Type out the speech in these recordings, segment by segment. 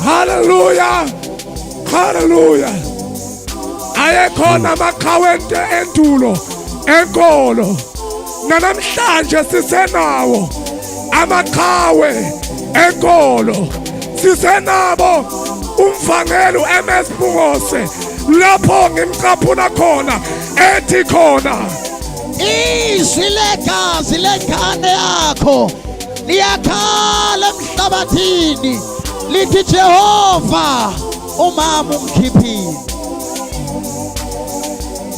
Hallelujah. Hallelujah. Ayekhona amaqhawente endulo enkolo. Namhlanje sisenawo amaqhawe enkolo. Sisenabo umvangeli MS Bungose lapho ngimqaphuna khona ethi khona izwi legazi lengane yakho liyakhala emhlabathini lithi Jehova umama ungikhiphile.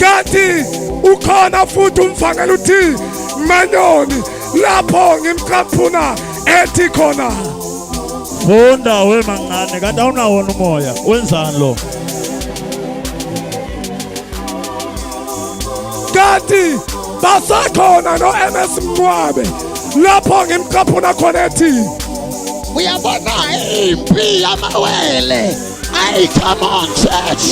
kanti ukhona futhi umvangeli uthi Manyoni lapho ngimqaphuna ethi khona funda wemangane kanti awunawona umoya wenzani lo. kanti basakhona no MS Mncwabe lapho ngimqaphuna khona ethi uyabona impi yamawele. Hey, come on church.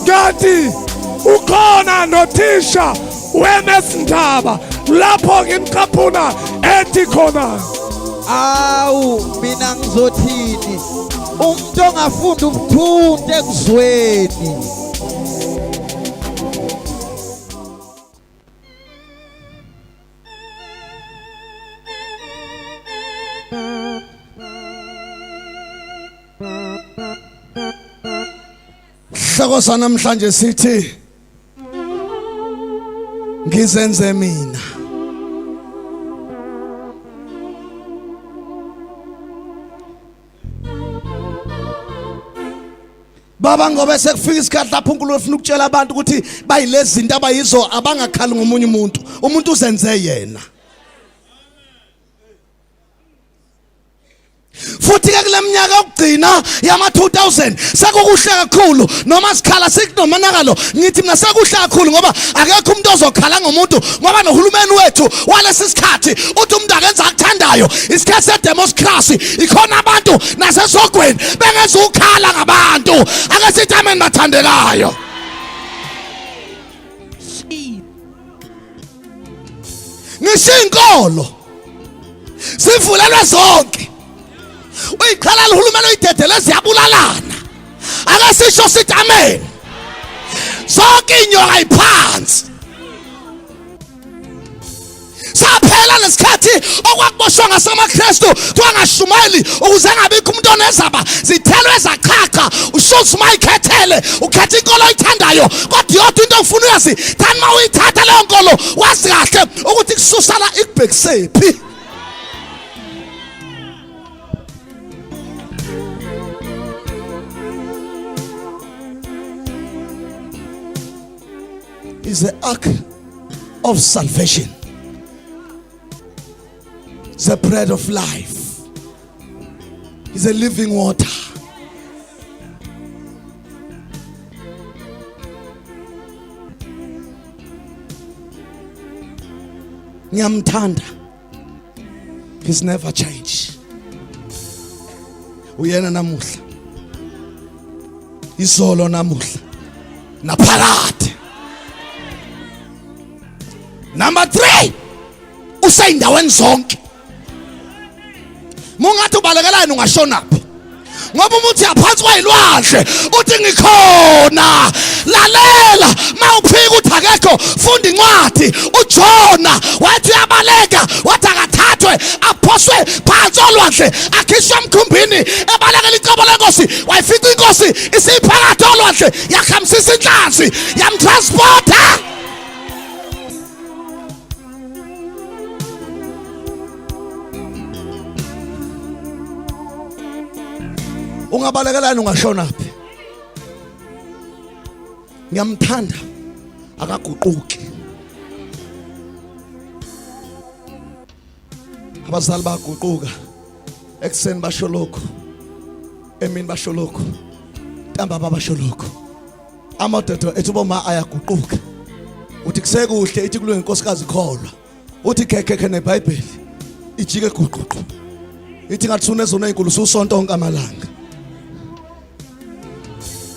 kanti ukhona nothisha weMS Ndaba lapho ngimqaphuna ethi khona Awu mina ngizothini umuntu ongafunda ubuthuntu ekuzweni. Hloko sanamhlanje sithi ngizenze mina. Baba ngoba sekufika isikhathi lapho uNkulunkulu ufuna ukutshela abantu ukuthi bayilezi zinto abayizo abangakhali ngomunye umuntu uzenze yena. Futhi ke kule minyaka yokugcina yama 2000 sekukuhle kakhulu noma sikhala sikunomanakalo ngithi mina sekukuhle kakhulu ngoba akekho umuntu ozokhala ngomuntu ngoba nohulumeni wethu walesi sikhathi uthi umuntu akenza akuthandayo isikhathi sedemocracy ikhona abantu nasesogweni bengenza ukukhala ngabantu ake sithi amen bathandekayo. Ngishinkolo sivulelwe zonke uyikhala uhulumeni uyidedele ziyabulalana akasisho sithi amen zonke inyoka iphansi saphela lesikhathi okwakuboshwa ngasamaKristu kwangashumayeli ukuze ngabikho umuntu onezaba zithelwe zachacha uShultz mayikhethele ukhetha inkolo oyithandayo kodwa yodwa into ufuna uyazi thani ma uyithatha leyo nkolo wazi kahle ukuthi kususala ikubhekisephi. Is the ark of salvation, the bread of life, is a living water. Nyamtanda, he's never changed. Uyena namuhla, izolo namuhla, naphakade. Number 3, usayindaweni zonke. Mungathi ubalekelani ungashonaphi. Ngoba umuthi yaphansi kwayilwandle uthi ngikhona. Lalela mawuphika uthi akekho funda incwadi. uJona wathi uyabaleka wathi akathathwe aphoswe phansi olwandle akhishwe emkhumbini ebalekela icebo lenkosi wayifica inkosi isiphakathi olwandle yakhamisisa inhlanzi yamtransporta. Ungabalekelani ungashonaphi. Ngiyamthanda akaguquki. Abazali baguquka ekseni basho lokho emini basho lokho ntambama basho lokho amadodo ethu boma ayaguquka uthi kusekuhle ithi kulo inkosikazi kholwa uthi khekhe neBhayibheli ijike guququ ithi ngathi unezona inkulu usonto onke amalanga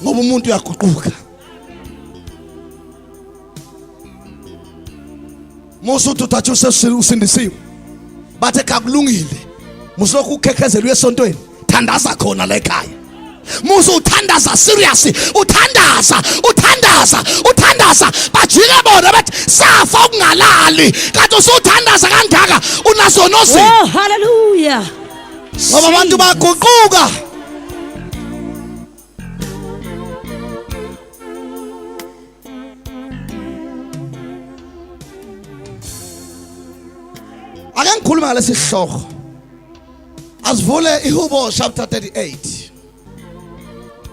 ngoba umuntu uyaguquka. Musu tuthathu usindisiwe bathe kakulungile Musolokhu ukhekezela esontweni, thandaza khona la ekhaya. Musu uthandaza serious, uthandaza bajike bona bathi safa ukungalali kanti usuthandaza kangaka unaso nosi. Oh hallelujah. Ngoba abantu baguquka. Ake ngikhuluma ngalesi sihloko. Asivule iHubo chapter 38.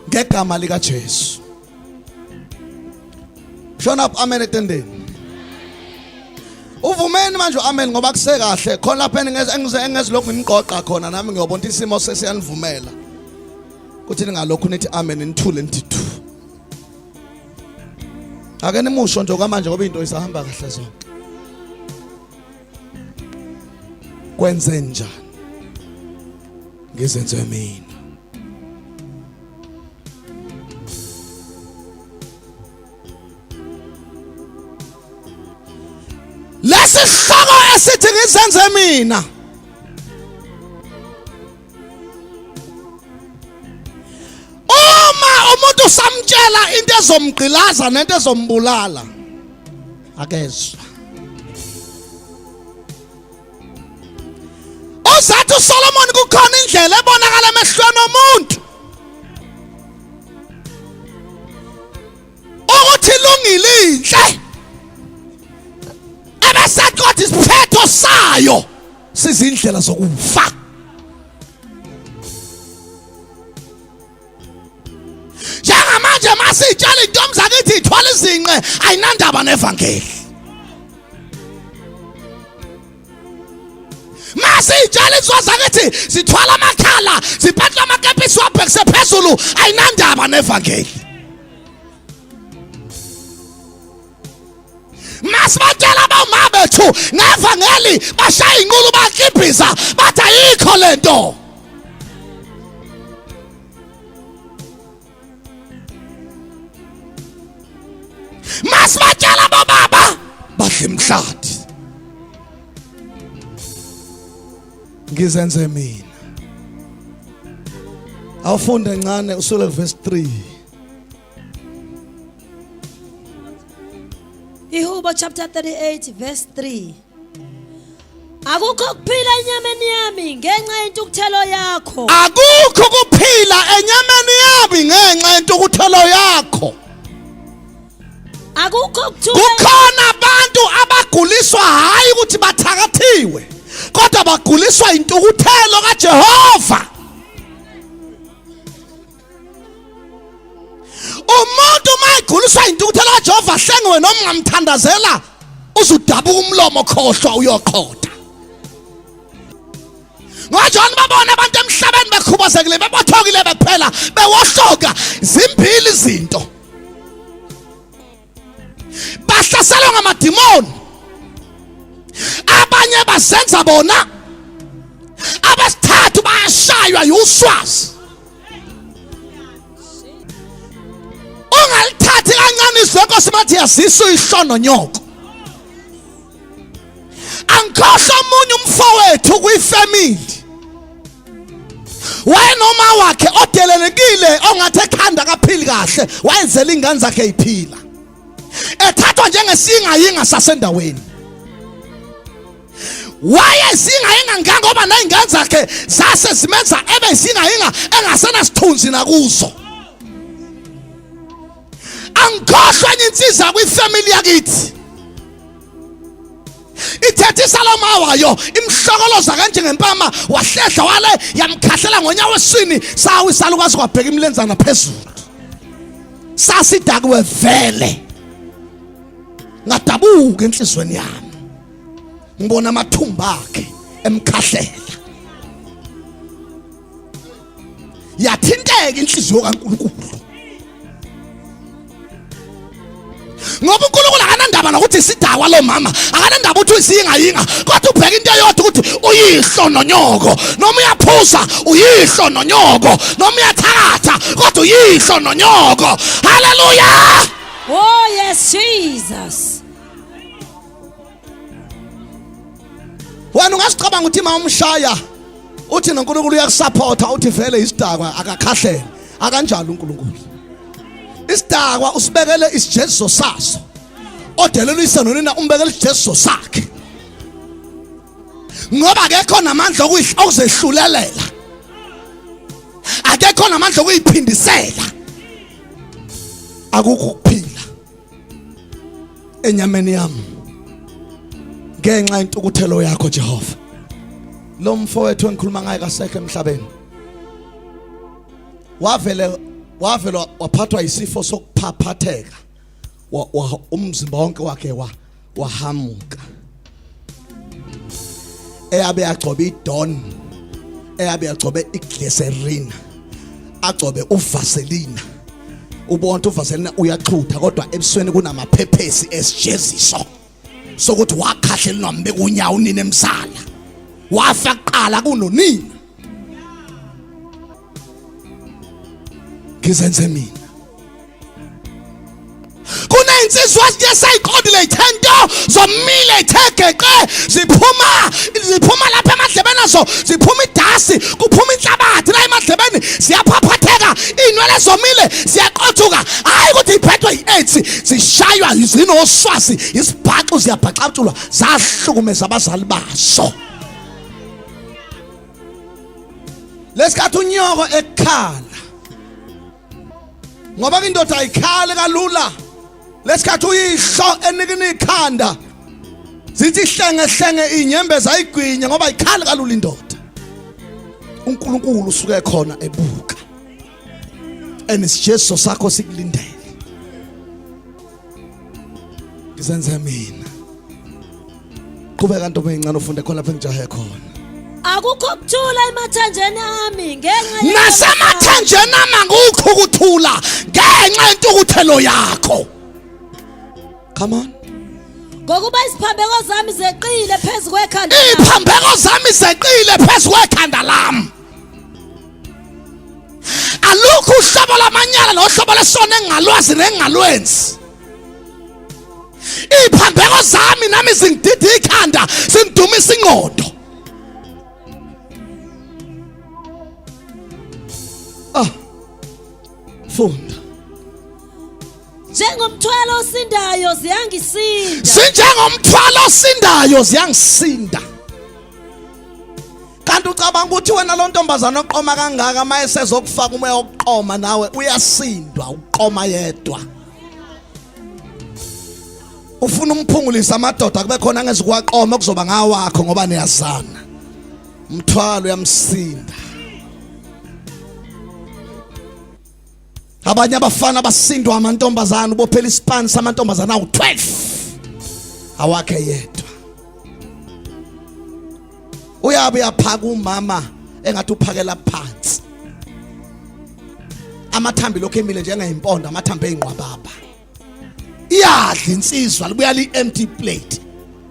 Ngegama lika Jesu. Shona up amen etendeni. Uvumeni manje amen ngoba kusekahle khona lapha engizilokhu ngimqoqa khona nami ngiyobona isimo sesiyanivumela. Kuthi ningalokhu nithi amen nithule nithi thu. Ake nimusho nje kwamanje ngoba into isahamba kahle zonke. Kwenze njani? Ngizenze mina. Lesihloko esithi ngizenze mina. Uma umuntu samtshela into ezomgqilaza nento ezombulala akezwa. Uzathi uSolomon kukhona indlela ebonakala emehlweni omuntu ukuthi ilungile inhle. Ebesathi kodwa isiphetho sayo sizindlela zokufa. Njengamanje masitshala intombi zakithi ithwala izinqe ayinandaba nevangeli. Masitshala izwa zakithi sithwala amakhala siphatha amakepisi wabhekise phezulu ayinandaba nevangeli. Masibatshela abawuma bethu ngevangeli bashaya inqulu bakibhiza bathi ayikho lento. Masibatshela abobaba badla imhlathi. Ngizenze mina. Awufunde ngane usule verse 3. iHubo chapter 38 verse 3. Akukho kuphila enyameni yami ngenxa yentukuthelo yakho. Akukho kuphila enyameni yami ngenxa yentukuthelo yakho. Akukho kuthula. Kukhona abantu abaguliswa hayi ukuthi bathakathiwe kodwa baguliswa intukuthelo kaJehova. Umuntu mayiguliswa intukuthelo kaJehova hlengiwe noma ungamthandazela uzudabuka umlomo khohlwa uyoqhotha. Ngajona babona abantu emhlabeni bekhubazekile bebothokile bephela bewohloka zimbili izinto. Bahlaselwa ngamadimoni. Abanye basenza bona. Abasithathu bayashaywa yuswazi. Ungalithathi kancane izweko simathi yazisu ihlono nyoko. Angikhohlwa omunye umfowethu kuyifamily. Wayenoma wakhe odelelekile ongathi ekhanda kaphili kahle wayenzela ingane zakhe iphila. Ethathwa njengesingayinga sasendaweni. Wayesingayinga ngoba nezingane zakhe zase zimenza ebe isingayinga engasena sithunzi nakuzo. Angikhohlwa insizwa kwifamily yakithi. Ithethe iSaloma wayo imhlokoloza kanje ngempama wahlehla wale yamkhahlela ngonyawo eswini sawu isalukazi kwabheka imlenzana phezulu. Sasidakuwe vele. Ngadabuka enhlizweni yami. Ngibona amathumba akhe emkhahlela. Yathinteka inhliziyo kaNkulunkulu. Ngoba uNkulunkulu akanandaba nokuthi isidakwa lo mama, akanandaba ukuthi isingayinga, kodwa ubheka into eyodwa ukuthi uyihlo nonyoko, noma uyaphuza uyihlo nonyoko, noma uyathakatha kodwa uyihlo nonyoko. Hallelujah! Oh yes Jesus. Wena ungasicabanga ukuthi mama umshaya uthi noNkulunkulu uyakusupporta uthi vele isidakwa akakhahlele akanjalo uNkulunkulu. Isidakwa usibekele isijeziso saso. Odelela isenonina umbekele isijeziso sakhe. Ngoba akekho namandla okuzehlulelela. Akekho namandla okuyiphindisela. Akukho ukuphila enyameni yami ngenxa yentukuthelo yakho Jehova. Lo mfowethu engikhuluma ngaye kasekho emhlabeni wavela waphathwa isifo sokuphaphatheka umzimba wonke wakhe wahamuka. Eyabe agcobe idon, eyabe agcobe iglycerin, agcobe uvaselina. Ubonke uvaselina uyaxhutha kodwa ebusweni kunamaphephesi esijeziso sokuthi wakhahlelinwa mbeka unyawo nini emsala. Wafa kuqala kunonini. Ngizenze mina. Kunensizwa esayiqondile ithento zomile ithegeke ziphuma lapha emadlebeni nazo ziphuma idasi kuphuma inhlabathi la emadlebeni siyaphaphatheka inwele zomile siyaqothuka hayi ukuthi iphethwe yi-AIDS zishaywa zinoswasi isibhaxu ziyabhaxatshulwa zahlukumeza abazali baso. Lesikhathi unyoko ekhala ngoba indoda ayikhale kalula. Lesikhathi uyihlo enikini ikhanda zithi hlenge inyembeza ayigwinya ngoba ayikhali kalula indoda. uNkulunkulu usuke khona ebuka enesijeziso sakho sikulindele. Ngizenze mina qhubeka ntombi encane ufunde khona lapha engijahe khona. Akukho ukuthula emathanjeni ami ngenxa nasemathanjeni ami akukho ukuthula ngenxa yentukuthelo yakho. Come on. ngokuba isiphambeko zami zeqile phezu kwekhanda. Iziphambeko zami zeqile phezu kwekhanda lami. Alukho uhlobo lamanyala nohlobo lesono engalwazi nengalwenzi. Iziphambeko zami nami zingidida ikhanda zingidumisa ingqondo. Funda. Njengomthwalo osindayo ziyangisinda. Sinjengomthwalo osindayo ziyangisinda. Kanti ucabanga ukuthi wena lo ntombazana oqoma kangaka maye sezokufaka umoya oqoma nawe uyasindwa uqoma yedwa. Ufuna umphungulisa amadoda kube khona ngezikwaqoma kuzoba ngawakho ngoba niyazana. Umthwalo uyamsinda. Abanye abafana basindwa amantombazana ubophela isipani samantombazana awu12 awakhe yedwa. Uyabe yaphaka umama engathi uphakela phansi. Amathambi lokho emile njengeyimpondo amathambi eyinqwababa. Iyadla insizwa libuya li empty plate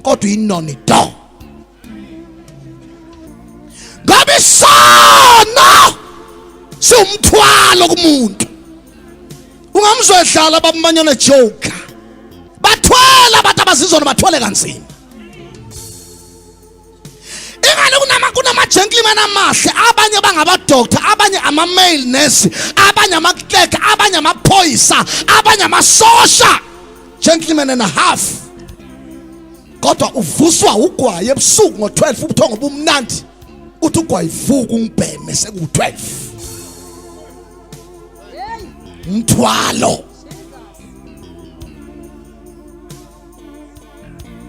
kodwa inoni do. Ngabe sona sumthwalo kumuntu. Ungamzodlala babamanyana joker. Bathwala abantu abazizona bathwale kanzima. Ingane kunama gentleman amahle abanye bangaba doctor abanye ama male nurse abanye ama clerk abanye ama phoyisa abanye ama sosha gentleman and a half. Kodwa uvuswa ugwaye ebusuku ngo12 ubuthongo bomnandi uthi ugwaye ivuka ungibheme seku12. Mthwalo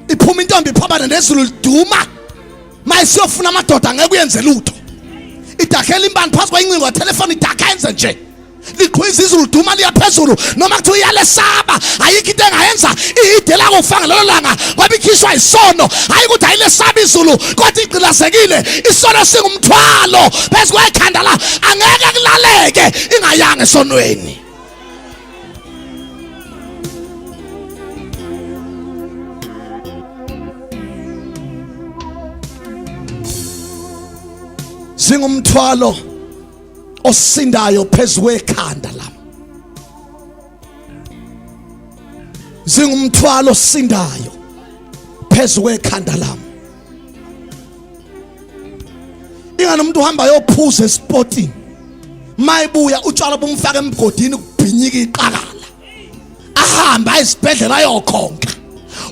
iphuma intombi iphobana nezulu liduma mayisiyofuna amadoda ngeke uyenze lutho. Idakhela imbani phansi kwayincingo telefoni idakhenze nje liqhwiza izulu liduma liyaphezulu noma kuthi uyalesaba ayikho into engayenza ihide la kufanga lelo langa ngoba ikhishwa isono hayi ukuthi ayilesaba izulu kodwa igcilazekile isono singumthwalo phezu kwekhanda la angeke kulaleke ingayanga esonweni. Singumthwalo osindayo phezu kwekhanda lami. Singumthwalo osindayo phezu kwekhanda lami. inga nomuntu uhamba yophuza esporting mayibuya utshwala bomfaka emgodini kubhinyika iqakala ahamba esibhedlela ayokhonka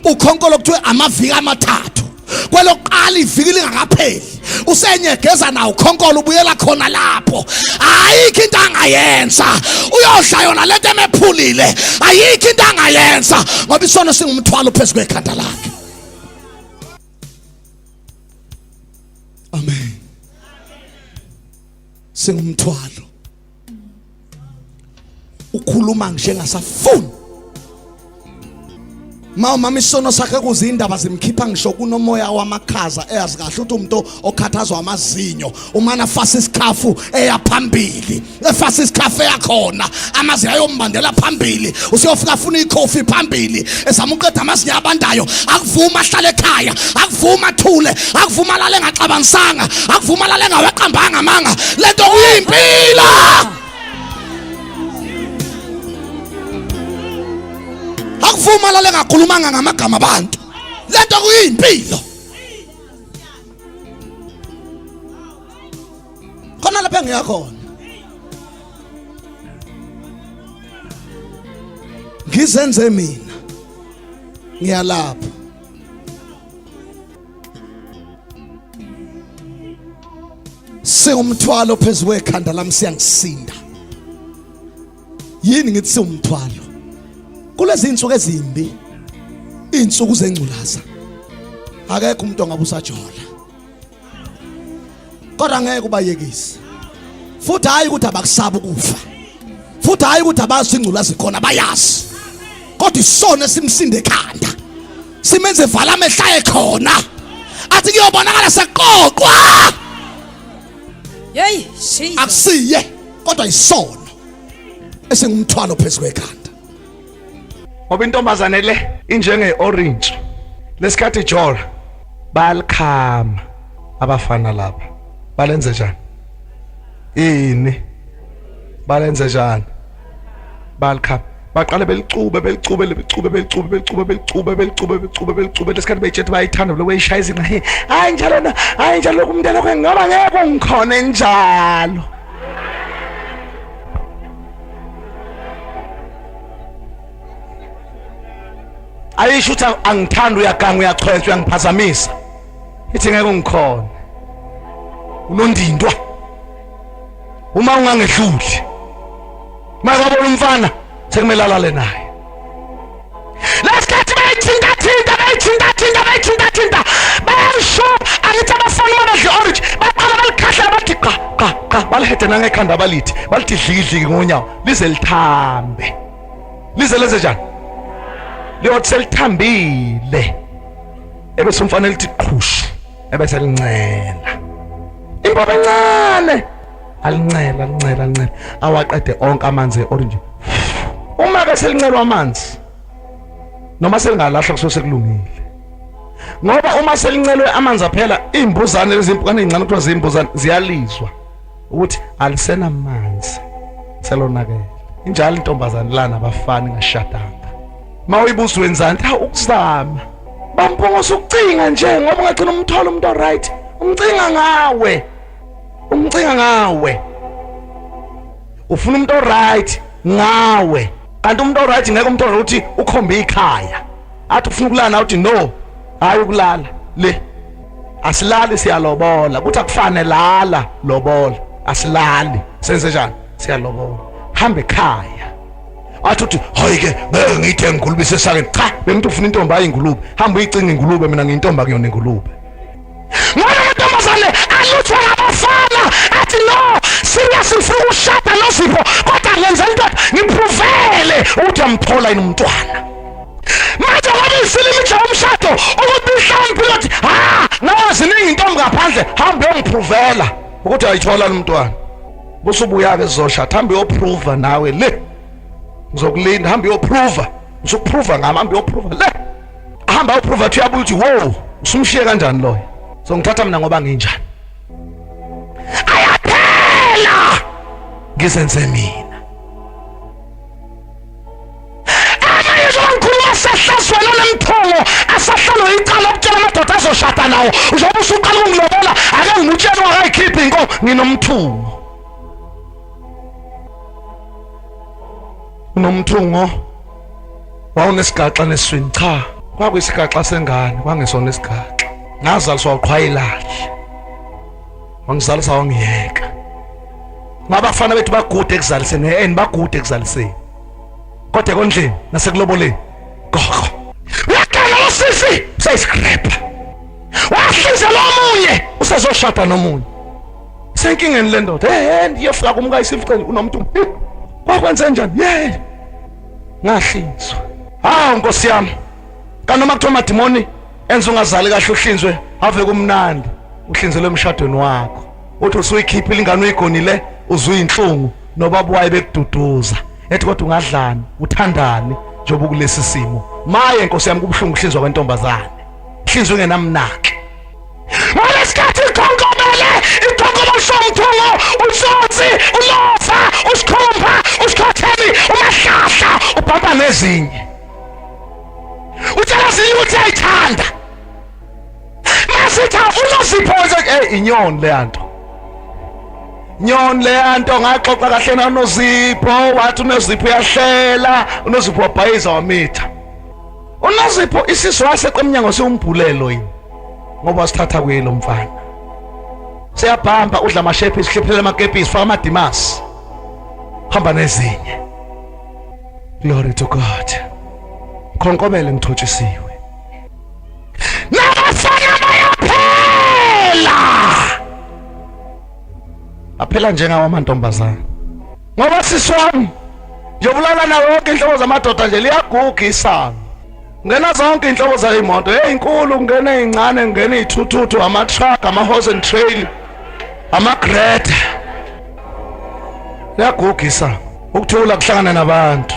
ukhonkolo kuthiwe amaviki amathathu kweloqala iviki lingakapheli usenyegeza nawo ukhonkolo ubuyela khona lapho ayikho into angayenza uyodla yona lento emephulile ayikho into angayenza ngoba isono singumthwalo phezu kwekhanda lakhe. Amen. Singumthwalo ukhuluma njengasafuni mama isono sakhe kuzindaba zimkhipha ngisho kunomoya wamakhaza eyazi kahle ukuthi umuntu okhathazwa amazinyo umana fasa isikhafu eyaphambili efasa isikhafu eyakhona amazinyo ayombandela phambili usiyofika afuna ikhofi phambili ezama uqeda amazinyo abandayo akuvuma ahlale ekhaya akuvuma athule akuvuma lale ngaxabangisanga akuvuma lale ngaweqambanga amanga lento kuyimpilo. Akuvuma lale ngakhulumanga ngamagama abantu lento kuyimpilo khona lapha engiyakhona ngizenze mina ngiyalapha singumthwalo phezu kwekhanda lami siyangisinda yini ngithi singumthwalo kulezi insuku ezimbi insuku zengculaza akekho umuntu ongabusajola kodwa ngeke ubayekise futhi hayi ukuthi abakusaba ukufa futhi hayi ukuthi abazi ingculaza ikhona bayazi kodwa isona simsinde ekhanda simenze vala amehla ekhona athi kuyobonakala seqoqwa Hey Jesus akusiye kodwa isono esingumthwalo phezu kwekhanda. Ngoba intombazane le injenge orange lesikhathi jola balikhama abafana lapha balenze njani ini balenze njani balikhama baqale belicube lesikhathi beyijethe bayithanda lo weyishaya izinqa hayi njalo na hayi njalo kumntana kwe ngoba ngeke ngikhona njalo. Ayisho ukuthi angithanda uyaganga uyachwetha uyangiphazamisa ithi ngeke ungikhona unondindwa uma ungangehluli mayabona umfana sekumele alale naye lesikhathi bayithinta bayasho angithi abafana badle orange baqala balikhahla bathi qa balihede nangekhanda balithi balithi dlikidliki ngonyawo lize lithambe lize lenze njani liyothi selithambile ebese umfana lithi qhush ebese lincela imbobo encane alincela awaqede onke amanzi eorange uma ke selincelwa amanzi noma selingalahlwa kusose kulungile ngoba uma selincelwe amanzi aphela imbuzane lezimpukane ezincane kuthiwa zimbuzane ziyalizwa ukuthi alisena amanzi selonakele injalo intombazane lana abafana ngashadanga mawuyibuza wenzani cha ukuzama bamphongoza ukucinga nje ngoba ungagcina umthola umuntu oright umcinga ngawe ufuna umuntu oright ngawe kanti umuntu oright ngeke umuntu ukuthi ukhombe ikhaya athi ufuna ukulala uthi no hayi ukulala le asilali siyalobola kuthi akufane lala lobola asilali senze njani siyalobola hamba ekhaya athi uthi hayi ke ngeke ngithe ngigulube sesakeni cha bemuntu ufuna intombi ayingulube hamba uyicinga ingulube mina ngiyintombi akuyona ingulube ngoba amantombazane aluthwa ngabafana athi no serious ngifuna ukushada noSipho kodwa ngenza into ngimprovele ukuthi amthola yini umntwana manje ngoba isilimi nje umshado ukuthi mhlawumbe ukuthi nawe ziningi intombi ngaphandle hamba uyongiprovela ukuthi ayithola umntwana busubuya ke sizoshada hamba uyoprova nawe le ngizokulinda hamba uyoprova uzokuprova ngami hamba uyoprova le hamba uyoprova uthi uyabuya uthi wow usumshiye kanjani loyo so ngithatha mina ngoba nginjani ayaphela ngisenze mina amanye asahlazwana nemphongo asahlalo icala ukutshela amadoda azoshada nawo uzobe usuqala ukungilobola ake ngimutshela ungayikhiphi Unomthungo wawunesigaxa neswini cha kwakuyisigaxa sengane kwangesona isigaxa ngazaliswa uqhwayilahle wangizalisa wangiyeka ngabafana bethu bagude ekuzaliseni bagude ekuzaliseni kodwa ekondleni nasekuloboleni gogo uyaqala usisi sayisikrepha wahlize lomunye usezoshada nomunye senkingeni le ndoda ndiyofika kumkayise ificeni unomuntu kwakwenze njani ngahlinzwa nkosi yami kanoma kuthiwa amadimoni enza ungazali kahle uhlinzwe ave kumnandi uhlinzelwe emshadweni wakho uthi usuyikhiphile ingane uyigonile uzuyinhlungu nobaba waye bekududuza ethi kodwa ungadlani uthandani njengoba kulesi simo maye nkosi yami kubuhlungu uhlinzwa kwentombazane hlinzwe ngenamnaki ngalesikhathi ikhonkomelo somthungo usotsi ulofa usikhumba usikhotheni umahlahla ubhamba nezinye utshela zinye ukuthi ayithanda masitha uNozipho inyoni leyanto ngaxoxa kahle naNozipho wathi uNozipho uyahlela uNozipho wabhayiza wamitha uNozipho isiso waseqemnyango siumbhulelo yini ngoba sithatha kuyelo mfana siyabhamba udla amashephi isihlephele amakepisi faka amadimasi hamba nezinye glory to God khonkomele ngithotshisiwe nabafana aphela njengawo amantombazana ngoba siswami njobulala nawo wonke inhlobo zamadoda nje liyaguga isango ngena zonke inhlobo zayimoto inkulu ngene ezincane ngene izithuthu ama-truck ama-horse and trail ama-greta liyaguga isango ukuthula kuhlangana nabantu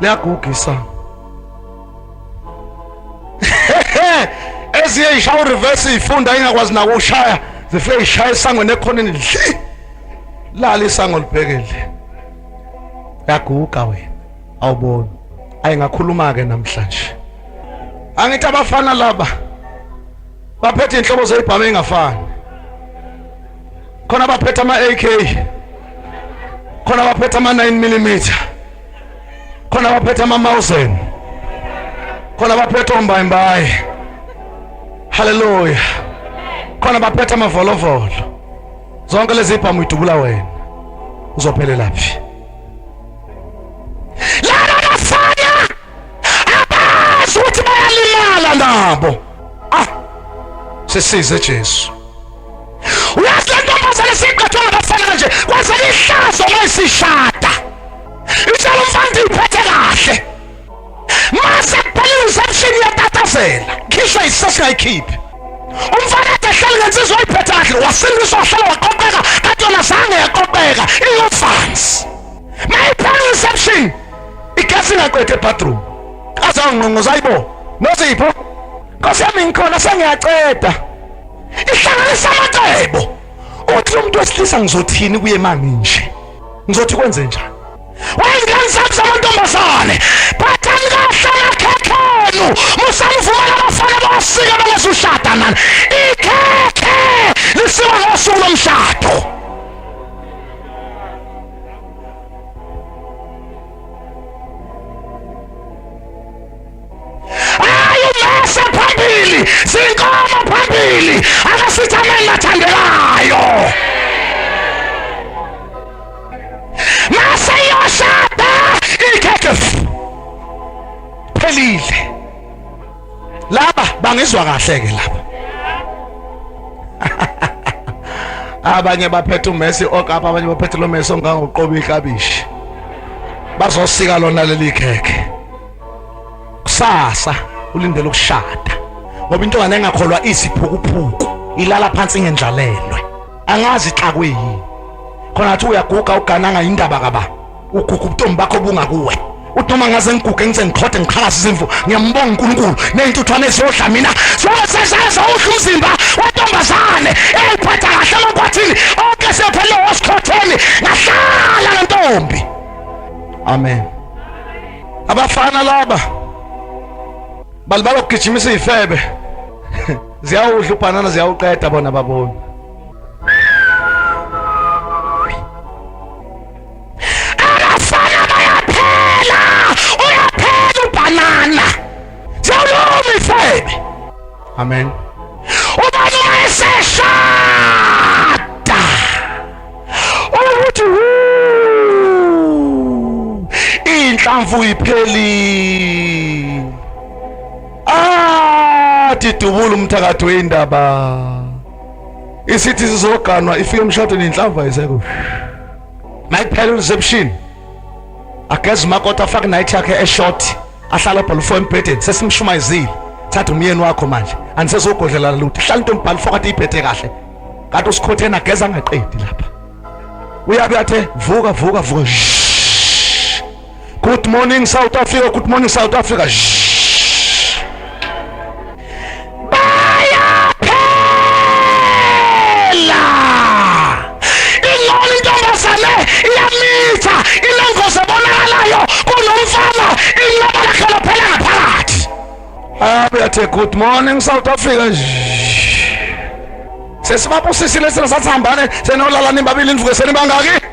liyaguga isango eziye ishawa reverse ifunda ingakwazi nakushaya zifike ishaya isangweni ekhoneni dli lala isango libhekele yaguga wena awuboni ayingakhuluma ke namhlanje angithi abafana laba baphethe inhlobo zezibhamu engafani khona baphethe ama-AK khona baphethe ama-9mm khona baphethe ama-Mausen khona baphethe ombayimbayi haleluya khona baphethe amavolovolo zonke lezi ibhamu uyidubula wena uzophelela phi laba bafana abazi ukuthi bayalimala nabo sisize Jesu uyazi le ntombazane siqathwa ngabafana nje kwenzela ihlazo mayisishada ishalo umfana iphethe kahle mase kubhalwe reception yatatazela khishwa isasikayikhiphi umfana ehleli ngensizwa oyiphethe kahle wasindiswa wahlala waqoqeka kanti yona zange yaqoqeka iyofans mayiphelwe reception igesi ingaqedwe ebathroom azanginqonqoza ayibo Nozipho Nkosi yami ngikhona sengiyaceda ihlanganisa amacebo uthi umuntu wesilisa ngizothini kuye manje ngizothi kwenze njani wayengenzisa amantombazane bathani kahle akhekhenu musamvumela abafana basika bangesushada nani ikhekhe lisiwa ngosuku lomshado phambili sinkomo phambili akasithameni nathandelayo mase yoshada ikhekhe phelile laba bangizwa kahle ke laba abanye baphethe umesi okapha abanye baphethe lo mesi ongangoqoba iklabishi bazosika lona leli khekhe kusasa ulindele ukushada ngoba into ngane engakholwa isiphukuphuku ilala phansi ngendlalelwe angazi xa kuyini khona athi uyaguga ugananga indaba kaba uguga ubuntombi bakho bungakuwe utoma ngaze ngiguge ngize ngiqhode ngiqhakaza izimvu ngiyambonga uNkulunkulu nezintuthwane ezodla mina sosesaza uhla umzimba wentombazane eyiphatha kahle amakhwathini onke sephele hosikhotheni ngahlala lentombi amen abafana laba balibala ukugijimisa izifebe ziyawudla ubhanana ziyawuqeda bona babona. Abafana bayaphela, uyaphela ubhanana. Ziyawuluma ifebe. Amen. Ubani wayeseshada ukuthi inhlamvu ipheli didubula umthakathi weindaba isithi sizoganwa ifike emshadweni inhlamvu ayisekho mayiphela reception ageza umakoti afake night yakhe eshort ahlala phalufo embhedeni sesimshumayizile thatha umyeni wakho manje anisezogodlela lutho hlala into mbhalufo kade iphethe kahle kade usikhothena ageza angaqedi lapha uyabe athe vuka vuka vuka. Good morning South Africa, good morning South Africa. Bayaphela ingqondo intombazane iyamitha inengozi ebonakalayo kunomfana inqaba lakhe laphela ngaphakathi. Abe good morning South Africa. Sesibapusisile sesihambane senolala nimbabili indvuke senibangaki.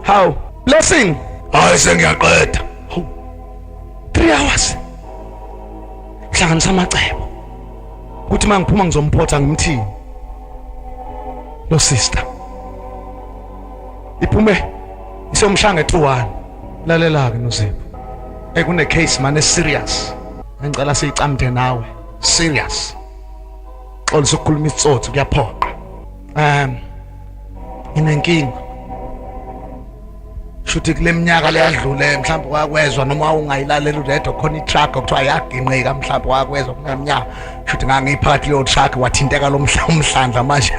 How? Blessing. Hayi sengiyaqeda. 3 hours. Hlanganisa amacebo. Kuthi mangiphuma ngizomphotha ngimthini. Lo sister. Iphume isomshanga 2-1. Lalela ke noZipho. Ekune case man serious. Ngicela siyicamde nawe. Serious. Xolisa ukukhuluma isitsotsi kuyaphoqa. Inenkinga. Shuthi kule minyaka leyadlule mhlawumbe kwakwezwa noma ungayilalela uredho khona iTruck okuthiwa yaginqika mhlawumbe kwakwezwa kuneminyaka shuthi ngangiphakathi leyo truck wathinteka lo umhlandla manje.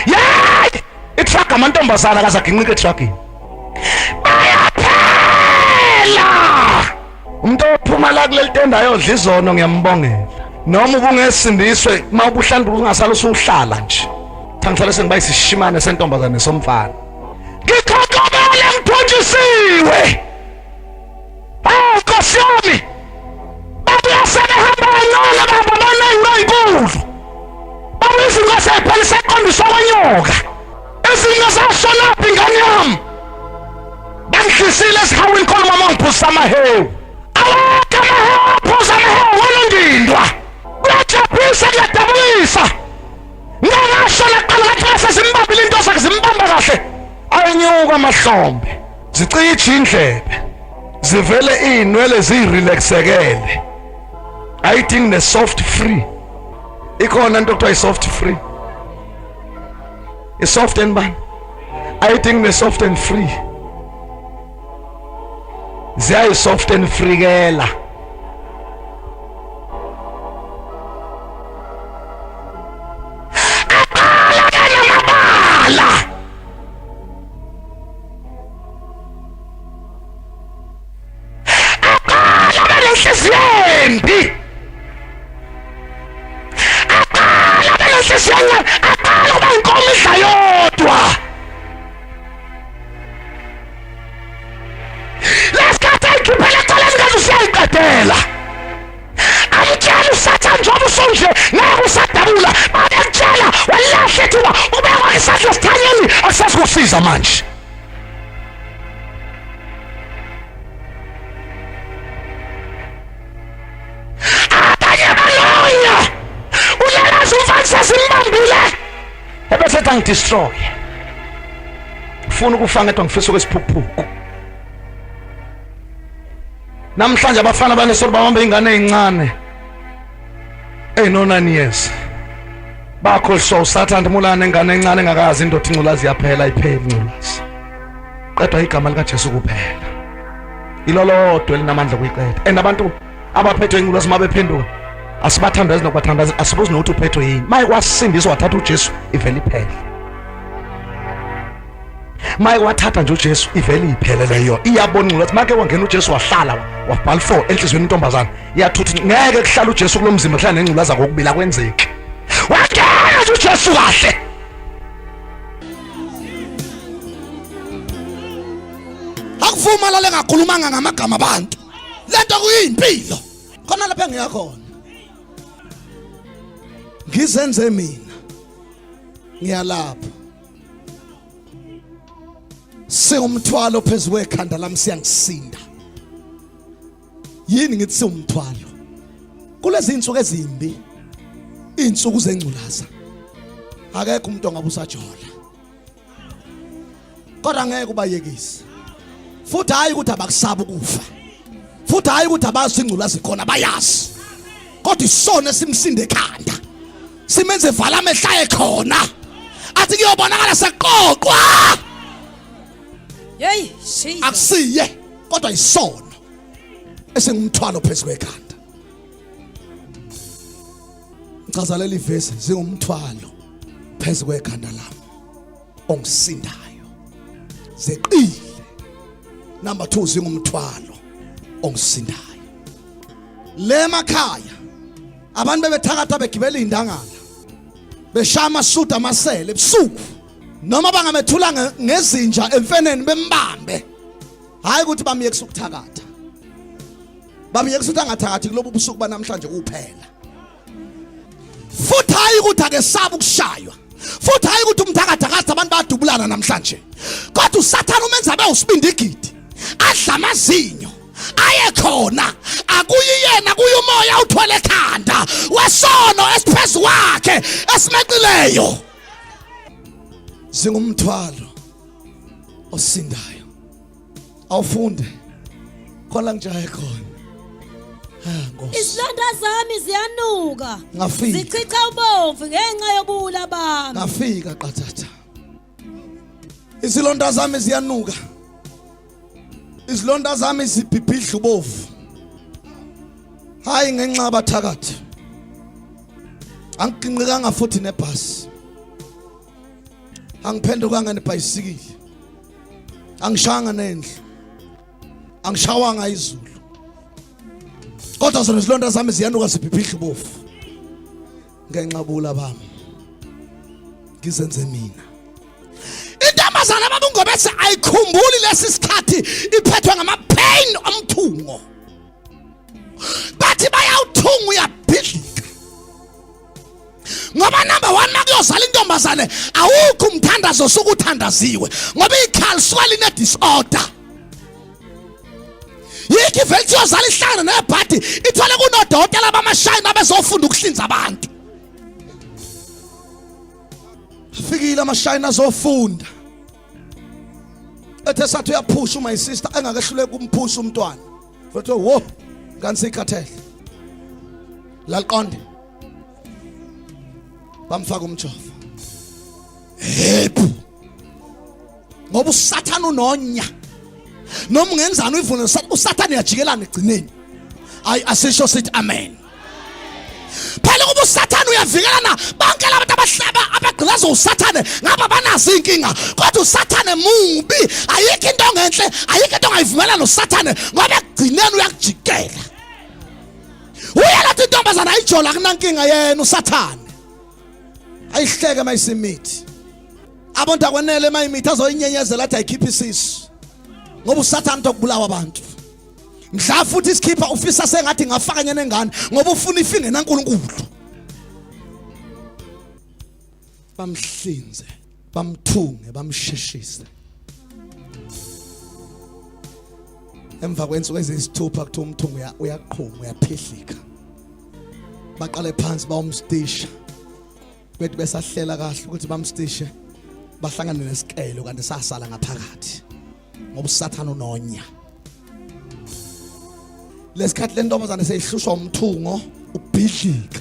Yey! iTruck amantombazana akazaginqika eTruckini. Bayaphela! Umuntu ophuma la kuleli tenda ayodla izono ngiyambongela. Noma ubungesindiswe mawubuhlanda ungasala usuhlala nje. Thangisale sengibayisishimane sentombazane somfana. Ngikhokhobele ngithonjisiwe. Nkosi yami. Babuya sebehamba ngcono babona ingqonkulu. Babuya izingozi phela seqondisa kwenyoka. Ezinye zashonaphi ingane yami. Bangihlisile esihawini khona mama ngiphuza amahewu. Awakha amahewu phuza amahewu walondindwa. Kuyajabulisa kuyadabulisa. Ngakashona qala ngathi sesimbambile into zakhe zimbamba kahle. Ayinyuka amahlombe zicije indlebe zivele inwele zirelaxekele ayidingi ne soft free ikhona into ekuthiwa soft free i soft and ban ayidingi ne soft and free ziyayi soft and free kela Zembi akala benhlisiyo akala kuba inkomo idla yodwa lesikhathi ayikhiphela eceleni ngaze usiyayiqedela amtshela usathane njengoba usonje ngeke usadabula babekutshela walahle ethuba ubekwa isandla sithanyeni akusasikusiza manje. Ebese angidestroy. Ufuna ukufanga edwa ngifisa ukwesiphuphuku. Namhlanje abafana banesoro bahamba ingane ezincane. No 9 years. Bakholiswa usathanda mulana engane encane engakazi indoda inculazi yaphela iphela inculazi. Qedwa igama lika Jesu kuphela. Ilolodwa elinamandla kuyiqeda. Abantu abaphethwe inculazi mabephenduka asibathandazi nokubathandaza asibuzi nokuthi uphethwe yini maye kwasindiswa wathatha uJesu ivele iphele maye wathatha nje uJesu ivele iphele leyo iyabonqula ukuthi make wangena uJesu wahlala wabhala 4 enhlizweni intombazana iyathuthi ngeke kuhlala uJesu kulomzimba kuhlala nengculaza kokubili akwenzeki wangena nje uJesu kahle akuvuma la lengakhulumanga ngamagama abantu lento kuyimpilo khona lapha engiyakhona ngizenze mina ngiyalapha singumthwalo phezulu wekhanda lami siyangisinda yini ngithi siwumthwalo kulezi insuku ezimbi insuku zengculaza akekho umuntu ongabe usajola kodwa ngeke ubayekise futhi hayi ukuthi abakusaba ukufa futhi hayi ukuthi abazi ingculaza ikhona bayazi kodwa isona simsinde ekhanda simenze vala amehla ekhona athi kuyobonakala seqoqwa Hey, Jesus. akusiye kodwa isono esingumthwalo phezulu ekhanda ngichaza leli verse singumthwalo phezulu ekhanda lami ongisindayo zeqile number 2 singumthwalo ongisindayo le emakhaya abantu bebethakatha begibela indangala beshaya amasudu amasele ebusuku noma bangamethula ngezinja emfeneni bembambe hayi ukuthi bamiyekisa ukuthakatha bamiyekisa ukuthi angathakathi kulobu busuku banamhlanje kuphela futhi hayi ukuthi ake saba ukushaywa futhi hayi ukuthi umthakathakathi abantu bayadubulana namhlanje kodwa uSathane umenza abe usibindi igidi adla amazinyo aye khona akuyiyena kuyumoya uthwele ekhanda wesono esiphezulu kwakhe esimeqileyo singumthwalo osindayo awufunde khona ngijaye khona Nkosi Izilonda zami ziyanuka. Ngafika. Zichicha ubomvu ngenxa yobula bami. ngafika qathatha izilonda zami ziyanuka izilonda zami zibhibhidla ubovu hayi ngenxa abathakathi angiqinqikanga futhi nebhasi angiphendukanga nebhayisikili angishanga nendlu angishawanga izulu kodwa zona izilonda zami ziyanuka zibhibhidla ubovu ngenxa bula bami ngizenze mina intombazana babungobese ayikhumbuli lesi sikhathi iphethwe ngamapain omthungo bathi bayawuthunga uyabhidlika ngoba number 1 makuyozala intombazane awukho umthandazo sokuthandaziwe ngoba ikhali swali ne disorder yiki vele yozala ihlangana nebhadi ithwale kunodokotela bamashayina bezofunda ukuhlinza abantu fikile amashayina azofunda ethe sathi uyaphusha my sister engakehlule kumphusha umntwana futhi wo kansikhathele laliqonde bamfaka umjovo hepu ngoba uSathane unonya noma ungenzani uyivune uSathane yajikelana egcineni asisho sithi amen phela kuba uSathane uyavikelana bonke labantu abahlaba abagqilaza uSathane ngaba banazo inkinga kodwa uSathane mubi ayikho into engenhle ayikho into ongayivumela noSathane ngoba egcineni uyakujikela uyalathi intombazana ayijola kunankinga yena uSathane ayihleke mayisimithi abantu akwenele mayimithi azoyinyenyezela athi ayikhiphi isisu ngoba uSathane tokubulawa abantu mdla futhi isikhipha ufisa sengathi ngafakanye nengane ngoba ufuna ifinge naNkulunkulu bamhlinze bamthunge bamsheshise emva kwensuku eziyisithupha kuthi umthungo uyaqhuma uyaphihlika baqale phansi bawumstisha bethi besahlela kahle ukuthi bamstishe bahlangane nesikelo kanti sasala ngaphakathi ngoba uSathane unonya lesikhathi lentombazane seyihlushwa umthungo ubhidlika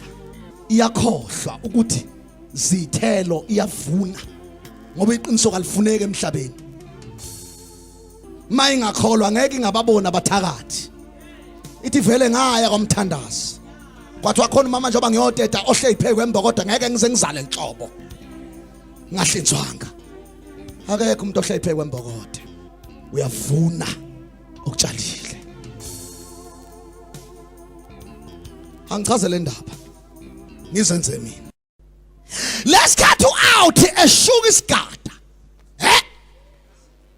iyakhohlwa ukuthi zithelo iyavuna ngoba iqiniso kalifuneke emhlabeni mayingakholwa ngeke ingababona abathakathi ithi vele ngaya kwamthandazi kwathi wakhona mama njengoba ngiyoteta ohle iphekwe embokodo ngeke ngize ngizale enhlobo ngahlinzwanga akekho umuntu ohle iphekwe embokodo uyavuna ukutshalile angichazele indaba ngizenze mina lesikhathi out eshuka isigada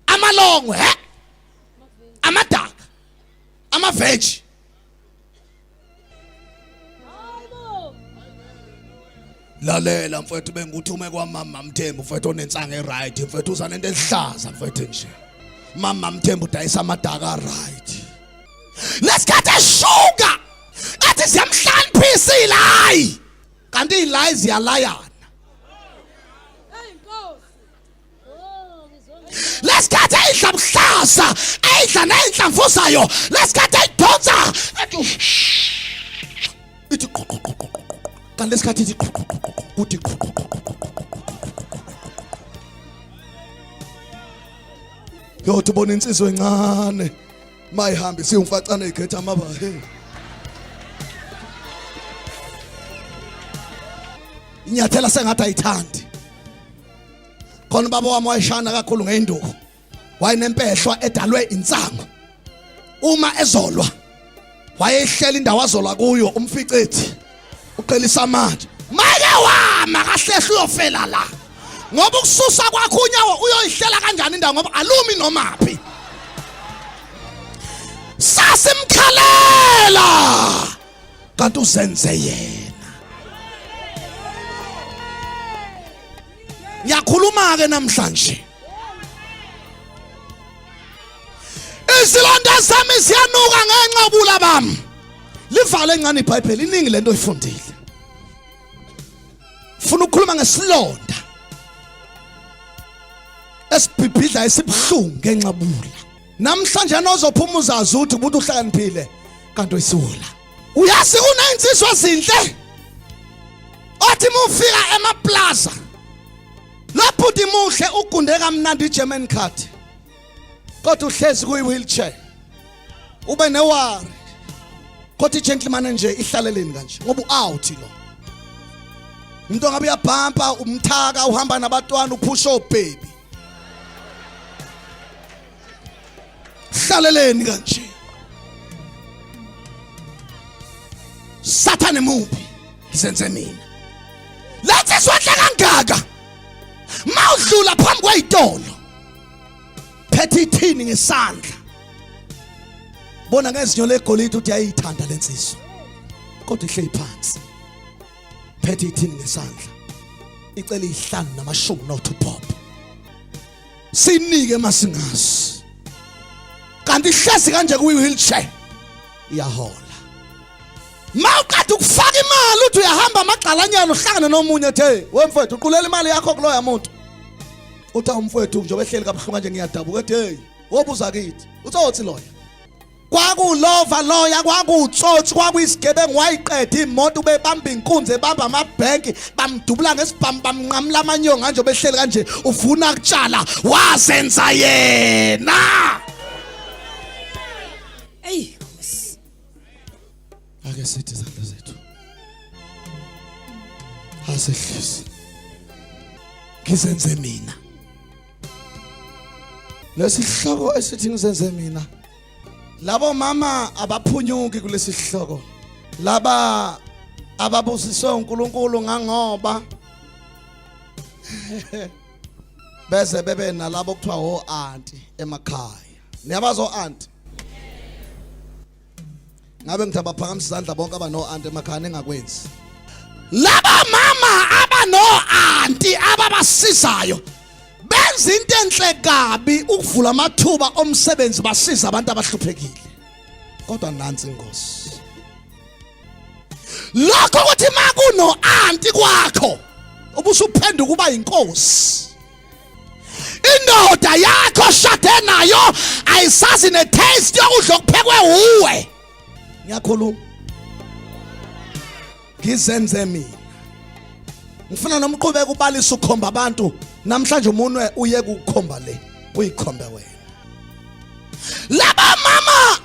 amalongwe amadaka veji. Lalela mfethu benguthi ume kwaMama Mthembu mfethu onensanga eright mfethu uza nento ehlaza mfethu nje. Mama Mthembu udayisa amadaka right. Lesikhathe sugar athi siyamhlaniphisa ilayi kanti ilayi ziyalayana. Lesikhathe idla buhlasa ayidla nenhlamvu zayo lesikhathe idonsa ithi kanti lesikhathe ithi kuthi yo tubona insizwe encane mayihambe siyumfacana igetha amabahe inyathela sengathi ayithandi khona baba wami wayeshana kakhulu ngeinduku wayenempehlwa edalwe insango uma ezolwa wayehlela indawo azolwa kuyo umficethi uqelisa manje make wama kahlehla uyofela la ngoba ukususa kwakho unyawo uyoyihlela kanjani indawo ngoba alumi nomaphi sasimkhalela kanti uzenze yena. Ngiyakhuluma ke namhlanje izilonda zami ziyanuka ngenqabula bami livale engani iBhayibheli iningi lento oyifundile ufuna ukukhuluma ngesilonda esibhibhidla esibhlungu ngenqabula namhlanje nozophuma uzazi ukuthi umuntu uhlakaniphile kanti uyisiwula uyazi unensizwa zinhle othi mufika emaplaza lapho dimuhle ugunde kamnandi iGerman card kodwa uhlezi kuyi-wheelchair ube newari kodwa igentleman nje ihlaleleni kanje ngoba u-out lo umuntu ongabe uyabhampa umthaka uhamba nabatwana uphusha obhebi hlaleleni kanje Sathane mubi isenze mina lethe swahle kangaka mawudlula phambi kweyitolo phethe ithini ngesandla bona ngezinyo legolide uthi ayithanda lensizwa kodwa ihleli phansi phethe ithini ngesandla icela ihlanu namashumi nothi pop sinike masingazi kanti ihlezi kanje kuyi-wheelchair iyahola mawuqeda ukufaka imali uthi uyahamba amagqalanyana uhlangane nomunye ethe wemfethu uqulela imali yakho kuloya muntu uthi umfethu njengoba ehleli kabuhlungu nje ngiyadabuka ethi hey wobuza kithi uthi loya kwakulova loya kwakutsotsi kwakuyisigebengu wayiqeda imoto ubebamba inkunzi ebamba amabhenki bamdubula ngesibhamu bamnqamla amanyonga nje behleli kanje ufuna ukutshala wazenza yena. Hey ake sithi izandla zethu asehlisi ngizenze mina lesihloko esithi ngizenze mina labo mama abaphunyuki kulesi sihloko laba ababusiswe uNkulunkulu ngangoba bese bebe nalabo kuthiwa o auntie emakhaya niyabazo auntie ngabe ngithi abaphakamisa izandla bonke abano auntie emakhaya ningakwenzi laba mama abano auntie ababasizayo benza into enhle kabi ukuvula amathuba omsebenzi basiza abantu abahluphekile kodwa nansi inkosi lokho ukuthi makuno auntie kwakho ubusuphenduka kuba inkosi indoda yakho shade nayo ayisazi netaste yokudla okuphekwe uwe ngiyakhuluma ngizenze mina ngifuna nomqhubeka ubalisa ukhomba abantu namhlanje umunwe uye kukhomba le uyikhombe wena laba mama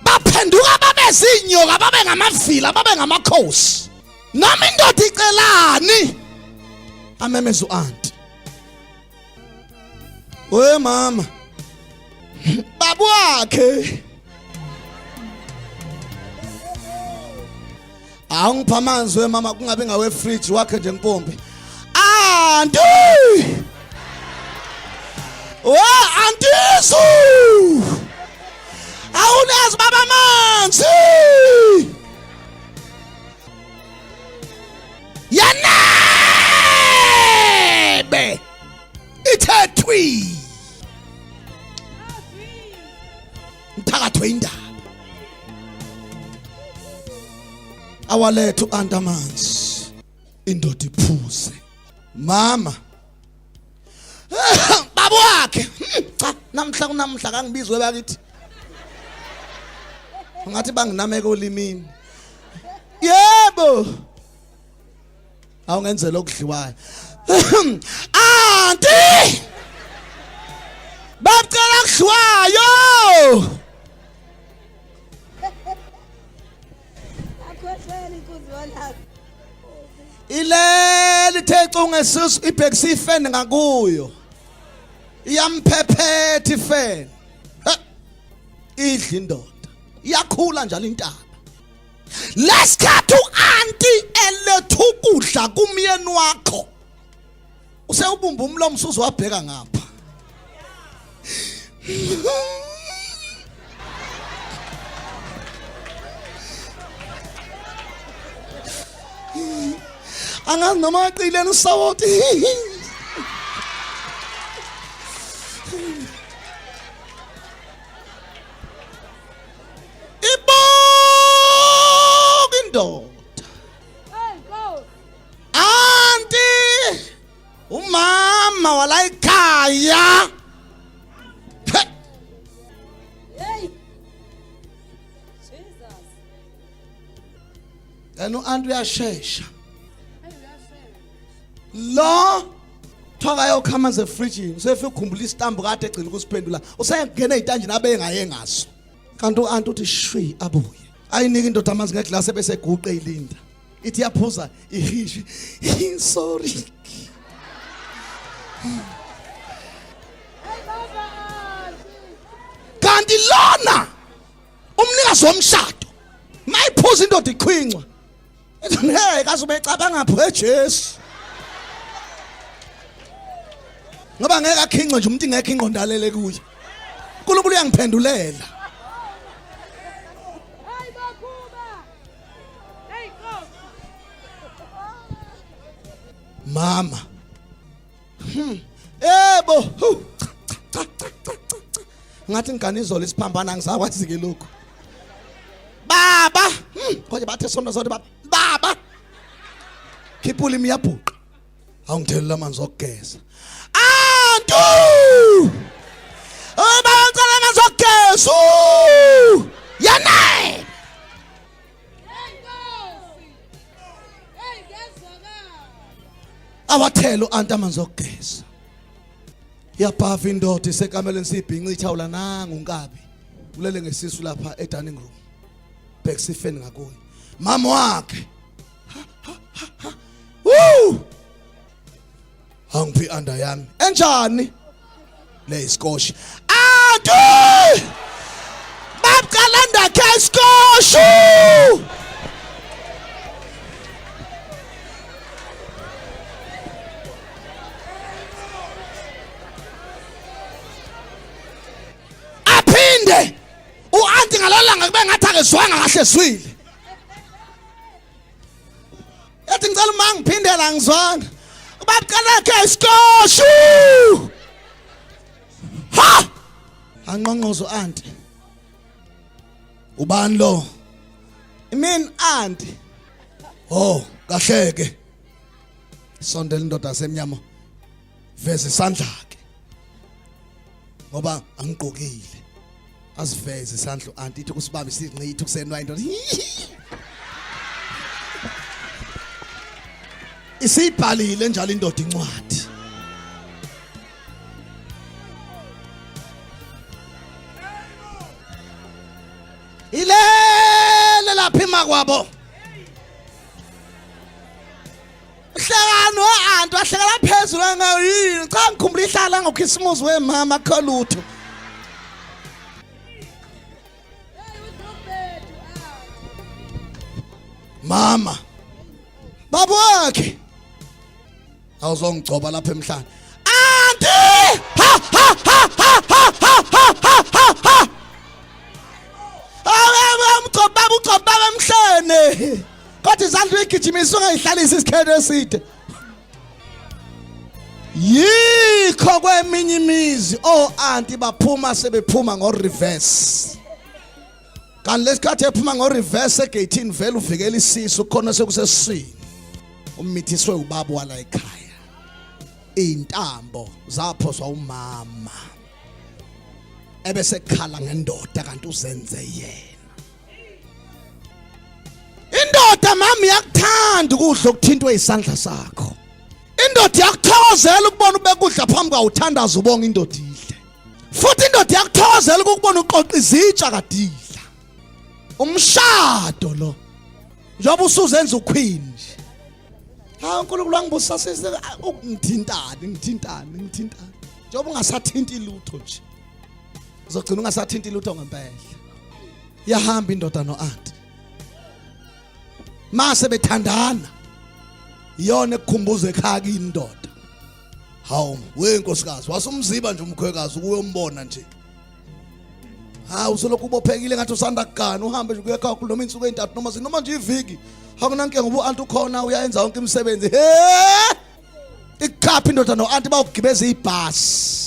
baphenduka babe zinyoka babe ngamavila babe ngamakhosi noma indoda icelani amemeza uanti we mama babu wakhe awungipha amanzi we mama kungabe ngawe fridge wakhe nje ngipompi auntie wa antisu Awulazi baba manzi. Yanebe. Ithethwi. Mthakathwe indaba. Awalethu antamanzi. Indoda iphuze. Mama. Baba wakhe. Cha, namhla kangibizwe bakithi. Ngathi banginameka olimini. Yebo. Awungenzela okudliwayo. Auntie! Bacela kudliwayo. Akhwethele inkunzi walapha. Ileli theca ungesisu ibhekisa ifeni ngakuyo. Iyamphephetha ifeni. Idla indoda. Iyakhula njalo intaba. Lesikhathi uanti elethu ukudla kumyeni wakho. Usewubumba umlomo usuze wabheka ngapha. Angazi noma aqile usawoti. Indoda. Auntie, umama wala ekhaya. Hey. Jesus. Eno auntie uyashesha. Lo thoka yokhamaza efridge usefika ukhumbula isitambu kade egcina ukusiphendula usengena ezitanjini abengaye ngaso kanti uanti uthi shwi abuye ayinika indoda amanzi ngeglass bese eguqe ilinda ithi yaphuza ihishi sorry kanti lona umnikazi womshado mayiphuza indoda ikhwinqa ethi hey kaze ubecabanga pho eJesu ngoba ngeke akhinqe nje umuntu ingekho ingqondalele kuye uNkulunkulu uyangiphendulela Hey bakhuma. Hey go. mama yebo ngathi ngane izolo isiphambana ngisakwazi ke lokho baba konje bathe sonto zonke baba khiphula imiyabhuqa awungithelela amanzi okugeza antu baba ngicela amanzi okugeza yana Hey Nkosi. Hey ngezwakala. awathelo antu amanzi okugeza yabhava indoda isekameleni sibhinqa ithawula nangu unkabi ulele ngesisu lapha edining room bhekisifeni ngakuye mama wakhe angiphi anda yami enjani le iskoshi adu babqalanda ke iskoshi aphinde uanti ngalalanga kube ngathi akezwanga kahle zwile yathi ngicela uma ngiphindela ngizwanga babqala ke iskoshi ha anqonqozo anti ubani lo imini anti oh kahleke sondela indoda semnyama veze isandla ke ngoba angigqokile asiveze isandla anti ithi kusibamba isinqithi kusenwa indoda isibhalile njalo indoda incwadi ilele lapha emakwabo uhlekano anti wahlekela phezulu ngayini cha ngikhumbula ihlala ngokhisimusi wemama kholutho mama baba wakhe awuzongcoba lapha emhlanje anti ha ha ha ha ha ha ha ha ungayigijimisa ungayihlalisa isikhethe eside. Yikho kweminye imizi anti baphuma sebephuma ngo reverse. Kanti lesikhathi ephuma ngo reverse egate vele uvikela isisu khona sekusesiswini. Umithiswe ubaba wala ekhaya. Intambo zaphoswa umama. Ebese khala ngendoda kanti uzenze yena. Indoda mami yakuthanda ukudla okuthintwe isandla sakho. Indoda yakuthokozela ukubona ubekudla phambi kwayo uthandaza ubonga indoda idle. Futhi indoda yakuthokozela ukubona uqoqa izitsha kadidla. Umshado lo. Njoba usuzenza uqueen nje. uNkulunkulu wangibusasise ngithintane. Njoba ungasathinti lutho nje. Uzogcina ungasathinti lutho ngempela. Yahamba indoda noAnti. Mase bethandana. Iyona ekukhumbuza ekhaya indoda. Hawu, wenkosikazi, wasumziba nje umkhwekazi ukuyombona nje. Hawu, usoloko ubophekile ngathi usanda kugana, uhambe nje kuyekhaya noma insuku ezintathu noma nje iviki. Hakunanke ngoba uAnti ukhona uyayenza yonke imisebenzi. Ikhapha indoda noAnti bawugibeza ibhasi.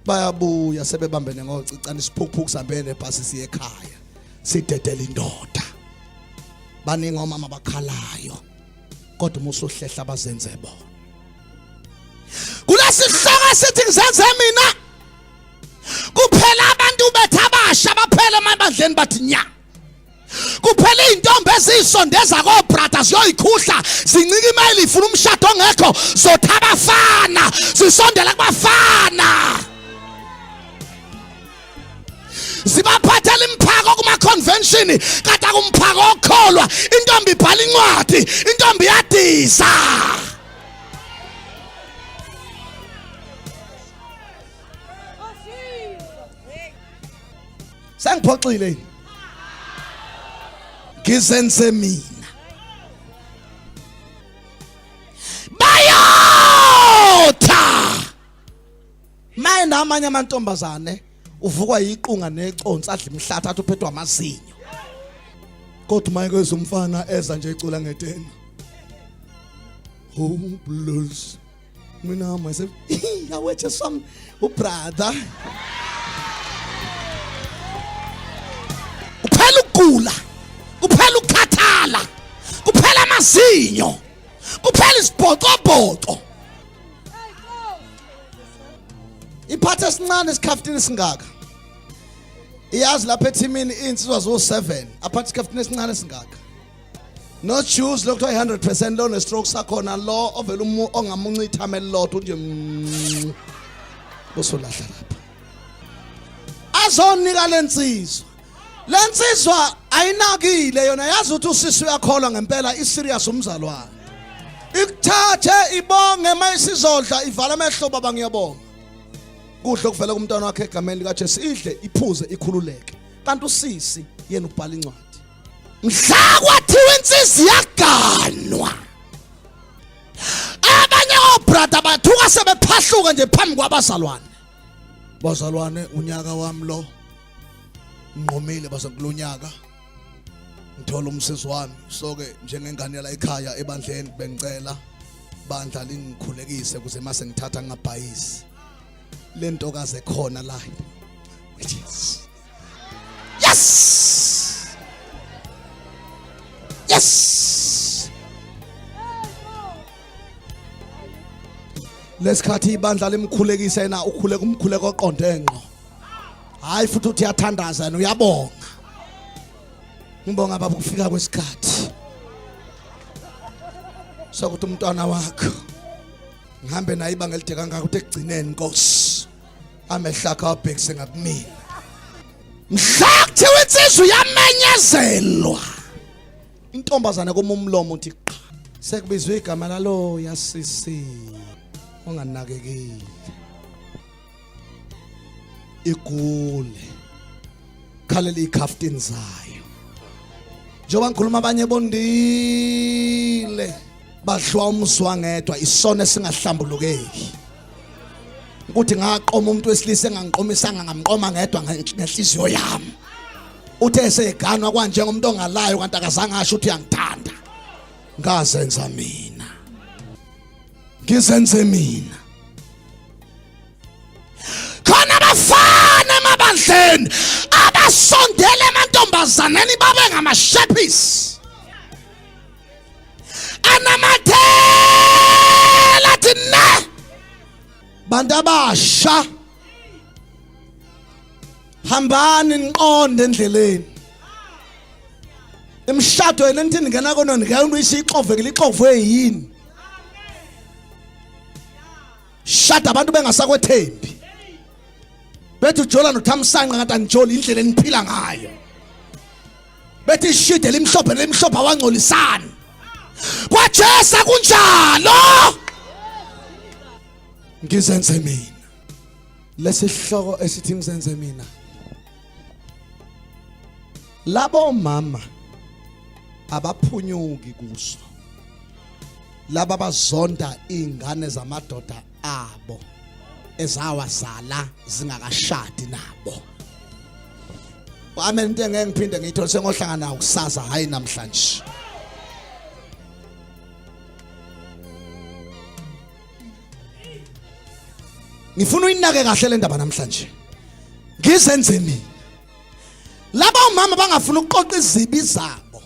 Bayabuya sebebambene ngocicana isiphukuphuku sambene nebhasi siye ekhaya. Sidedela indoda. Baningi omama bakhalayo. Kodwa umusuhlehla abazenze bona. Kulasihloko sithi ngizenze mina. Kuphela abantu bethabasha baphela emabandleni bathi nya. Kuphela izintombi ezisondeza kobrada ziyoyikhuhla zincika imali ifuna umshado ongekho zothabafana zisondela kubafana. Sibaphathela imphako kuma convention kade kumphako okholwa intombi ibhala incwadi intombi yadiza. Sengiphoxile ngizenze mina bayotha maye namanye amantombazane uvukwa yiqunga neconsa adla imhlatha athi uphethwe amazinyo. Kodwa maye kwezumfana eza nje icula ngetena. Oh blues. Mina myself awethe some ubrother. Kuphela ukugula, kuphela ukukhathala, kuphela amazinyo, kuphela isibhoqobhoqo. Iphathe esincane esikhafitini singaka. Iyazi lapha ethimini insizwa zo7 aphathe isikhafitini esincane singaka. No choose lokho 100% lo nestroke sakhona lo ovela ongamuncitha melilodwa nje bosolahla lapha. Azonika lensizwa. Lensizwa ayinakile yona yazi ukuthi usisi uyakholwa ngempela iserious umzalwane. Ikuthathe ibonge mayisizodla ivala amehlo baba ngiyabonga. Kuhle ukuvela kumntwana wakhe egameni lika Jesu idle iphuze ikhululeke. Kanti usisi yena ubhala incwadi. Mhla kwathiwa insizwa yaganwa. Abanye obrada bathuka sebephahluka nje phambi kwabazalwane. Bazalwane unyaka wami lo nqomile basakulonyaka ngithola umsisi wami so ke njengengane la ekhaya ebandleni bengicela bandla lingikhulekise kuze mase ngithatha ngabhayisi lento kaze khona la. Yes lesikhathi ibandla limkhulekise yena ukhuleka umkhuleko oqonde ngqo. Hayi futhi uthi uyathandaza yena uyabonga. Ngibonga baba ukufika kwesikhathi. Sokuthi umntwana wakho ngihambe naye ibanga elide kangaka ukuthi ekugcineni Nkosi amehlaka abhekise ngakumina. Mhla kuthiwa insizwa yamenyezelwa. Intombazana komumlomo uthi qa. Sekubizwe igama lalo yasisi onganakekile. Igule khalela ikhaftin zayo njoba ngikhuluma abanye bondile badlwa umswa ngedwa isona singahlambulukeki ukuthi ngaqoma umuntu wesilisa engangiqomisanga ngamqoma ngedwa ngenhliziyo yami uthe seganwa kanje ngomuntu ongalayo kanti akazange asho ukuthi uyangithanda ngazenza mina. Ngizenze mina. Khona abafana emabandleni abasondele emantombazaneni babe ngamashepis. Anamathela thina bantu abasha, hambani niqonde endleleni. Imshado yena nithi ngena kono ngeke uyisixove ke lixove yini. Shada abantu bengasakwethembi. Bethi uJola noThamsanqa ngathi anijoli indlela eniphila ngayo. Bethi shide limhlophe awangcolisana. KwaJesu kunjalo. Ngizenze mina. Lesihloko esithi ngizenze mina. Labo mama abaphunyuki kuso. Laba bazonda ingane zamadoda abo ezawazala zingakashadi nabo. Amen. Into engeke ngiphinde ngiyithole sengohlangana nawo kusasa hayi namhlanje. Ngifuna uyinake kahle le ndaba namhlanje. Ngizenze mina. Laba umama bangafuna ukuqoqa izibi zabo.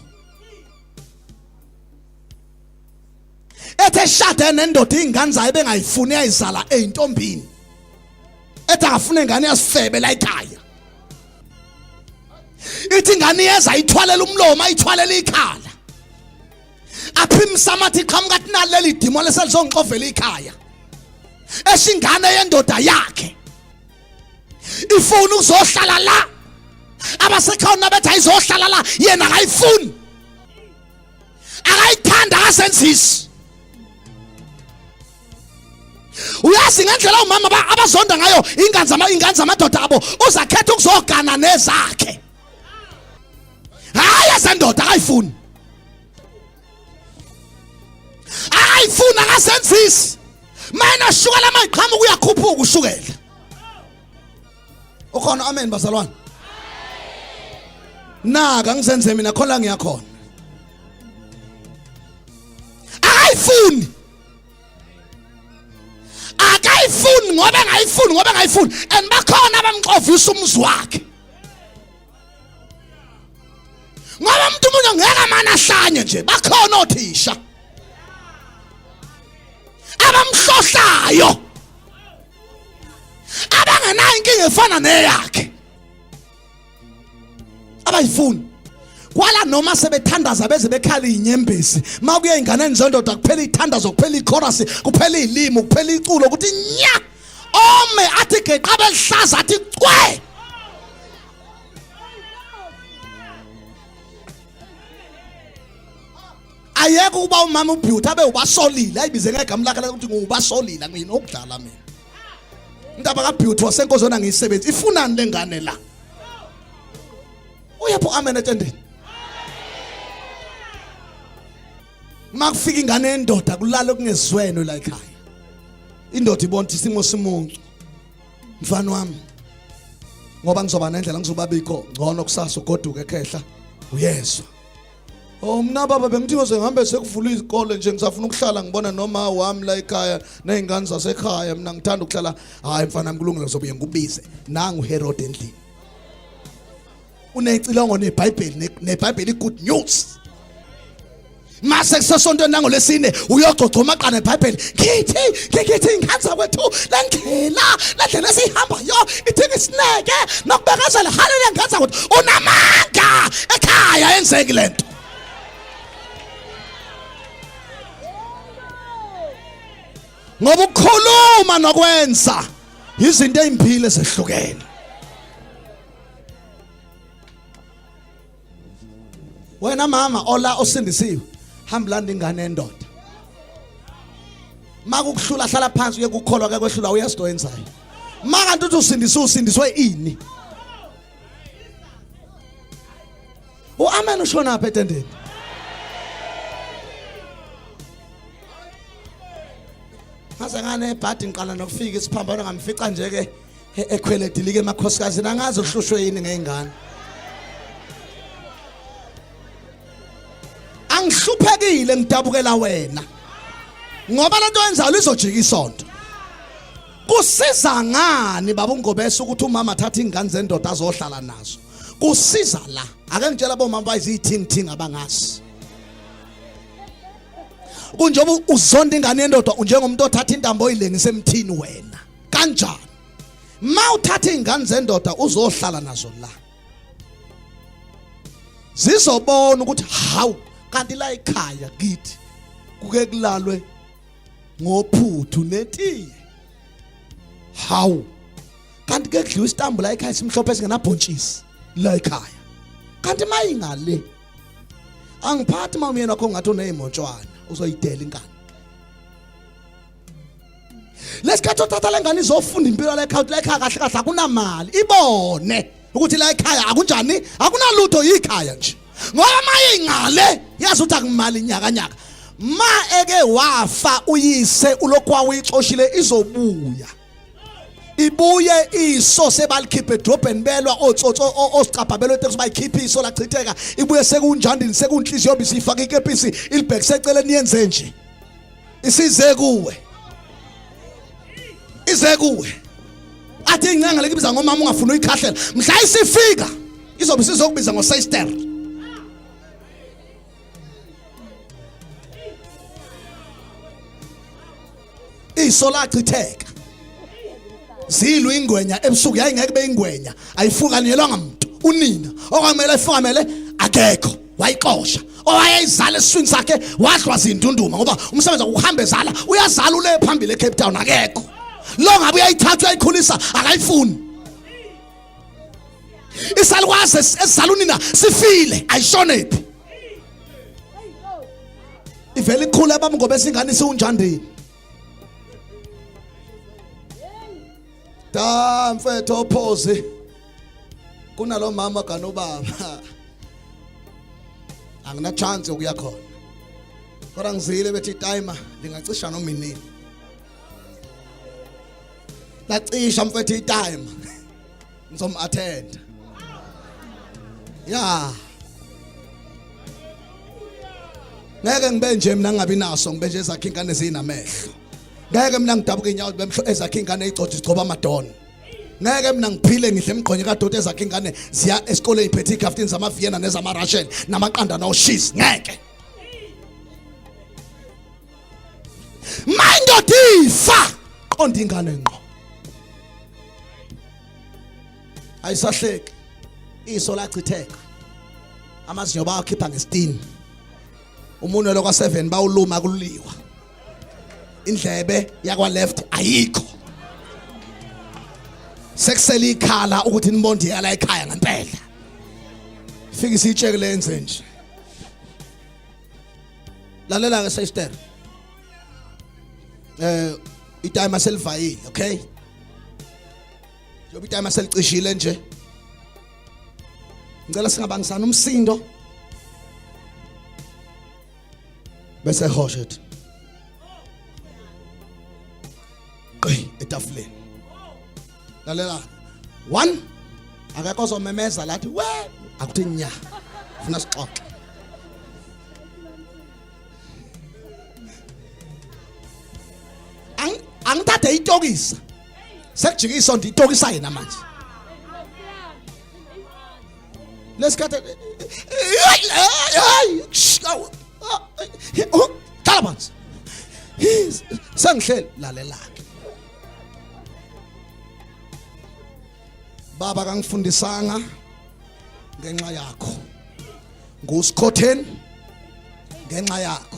Ethe shada nendoda ingane zayo bengayifuni yayizala eintombini. Ethe akafuna ingane yasifebe la ekhaya. Ithi ingane yeza ithwalela umlomo ayithwalela ikhala. Aphimisa amathi qhamuka athi naleli dimo leselizongixovela ikhaya. Esingane yendoda yakhe. Ifuna ukuzohlala la. Abasekhona bethi ayizohlala la yena akayifuni. Akayithanda akasenzisi. Uyazi ngendlela umama abazonda ngayo ingane zamadoda abo uzakhetha ukuzogana nezakhe. Hayi asendoda akayifuni. Akayifuni akasenzisi. Mina shukela mayiqhamuka uyakhuphuka ushukela. Ukhona amen bazalwane. Naka ngizenze mina khona ngiyakhona. Akayifuni. Akayifuni ngoba engayifuni and bakhona abamxovisa umzi wakhe. Ngoba umuntu umunye ngeke amana ahlanye nje bakhona othisha. Abamhlohlayo. Abangenayo inkinga efana neyakhe. Abayifuni. Kwala noma sebethandaza beze bekhala inyembezi. Makuye ingane nzondoda kuphela ithandazo kuphela ichorus kuphela ilimi kuphela iculo ukuthi nya. Ome athi geqabe lihlaza athi cwe. Ayeke ukuba umama uBeauty abe ubasolile ayibize ngegama lakhe ukuthi ngubasolile ngina ukudlala mina. Indaba kaBeauty wasenkozona ngiyisebenzi ifunani lengane la. Uyapho amen etendeni. Makufika ingane yendoda kulala kungezweno la ekhaya. Indoda ibona isimo simuncu. Mfana wami. Ngoba ngizoba nendlela ngizobabikho ngcono kusasa ugoduke ekhehla uyezwa. Oh mina baba bengithi ngize ngihambe sekuvula izikole nje ngisafuna ukuhlala ngibona noma wami la ekhaya nezingane zasekhaya mina ngithanda ukuhlala hayi mfana wami kulungile ngizobuye ngikubize nangu Herod endlini. Unecilongo neBhayibheli good news. Mase kusasonto nango lesine uyococa amaqana eBhayibheli. Ngithi ingane kwethu lendlela esihamba yo ithi isineke nokubekezela haleluya ngane kwethu unamanga ekhaya enzeki lento. Ngoba ukukhuluma nokwenza izinto ezimpilo ezehlukene. Wena mama ola osindisiwe hambulanda ingane endoda. Makukuhlula hlala phansi uye kukholwa ke kwehlula uyasto enzayo. Makanti uthi usindiswe ini? Amen ushona apha etendeni. Mase ngane ebhadi ngiqala nokufika isiphambano ngamfica nje ke ekhwele dilike emakhosikazi nangazi uhlushwe yini ngeingane. angihluphekile ngidabukela wena ngoba lento yenzayo izojika isonto. Kusiza ngani baba uNgobese ukuthi umama athathe ingane zendoda azohlala nazo? Kusiza la. Ake ngitshela bomama bayizithingi abangazi. Kunjoba uzonda ingane yendoda njengomuntu othatha intambo oyilengise emthini wena. Kanjani? Mawuthatha ingane zendoda uzohlala nazo la. Zizobona ukuthi hawu kanti la ekhaya kithi kuke kulalwe ngophuthu netiye. Hawu kanti ke kudliwa isitambu la ekhaya simhlophe esingenabhontshisi la ekhaya. Kanti mayingale angiphathi mawumyeni wakho ngathi unezimontshwana uzoyidela ingane. Lesikhathi uthatha lengane izofunda impilo la ekhaya kahle kahle akunamali ibone ukuthi la ekhaya akunjani akunalutho yikhaya nje. Ngoba mayingale yazi ukuthi akumali nyaka ma eke wafa uyise ulokwa uyixoshile izobuya. Ibuye iso sebalikhiphe edrobheni belwa otsotso osicaphabelo eteksi bayikhipha iso lachitheka ibuye sekunjandini sekunhliziyo yobisi ifaka ikepisi ilibhek seceleni yenze nje isize kuwe ize kuwe athi incenga lekibiza ngomama ungafuna uyikhahlela mhla isifika izobe sizokubiza ngosister. Iso lachitheka zilu ingwenya ebusuku yayingeke beingwenya ayifukanyelwanga umuntu unina okwamele ayifukamele akekho wayixosha owayezala esiswini sakhe wadlwa zindunduma ngoba umsebenzi ukuhamba ezala uyazala ule phambili eCape Town akekho lo ngabe uyayithatha uyayikhulisa akayifuni isalukwazi esisalunina sifile ayishonephi ivele ikhule baba Ngobese ingane siunjandini. Da mfethu ophoze kunalo mama kanobaba angina chance ukuya khona kodwa ngizile bethi timer lingacisha noma inini lacisha mfethu itimer ngizom attend ya ngeke ngibe nje mina ngabi naso ngibe nje ezakhe ingane ezinamehlo. Ngeke mina ngidabuke inyawo bemhlo ezakhe ingane igcotha igcoba amadona. Ngeke mina ngiphile ngihle emgqonye kaDoti ezakhe ingane ziya esikoleni iphethe ikhaftini zamaVienna nezamaRussian namaqanda noshisi ngeke. Mayindotifa qonda ingane ngqo. Ayisahleki. Iso lachitheka. Amazinyo bawakhipha ngesitini. Umunwe lokwa 7 bawuluma kululiwa. Indlebe yakwa left ayikho. Sekusela ikhala ukuthi nibondi yala ekhaya ngempela. Fika isitsheke lenze nje. Lalela ke sister. Itime selivayile, okay? Job itime selicishile nje. Ngicela singabangisana umsindo. Bese hoshet. Etafuleni. Lalela. 1 akekho ozomemeza lathi we akuthi nya. Ufuna sixoxe. Angithathe itokisa. Sekujika isonto itokisa yena manje. Lesikhathe Talabans. Sangihleli lalela. Baba kangifundisanga ngenxa yakho. Ngusikhotheni ngenxa yakho.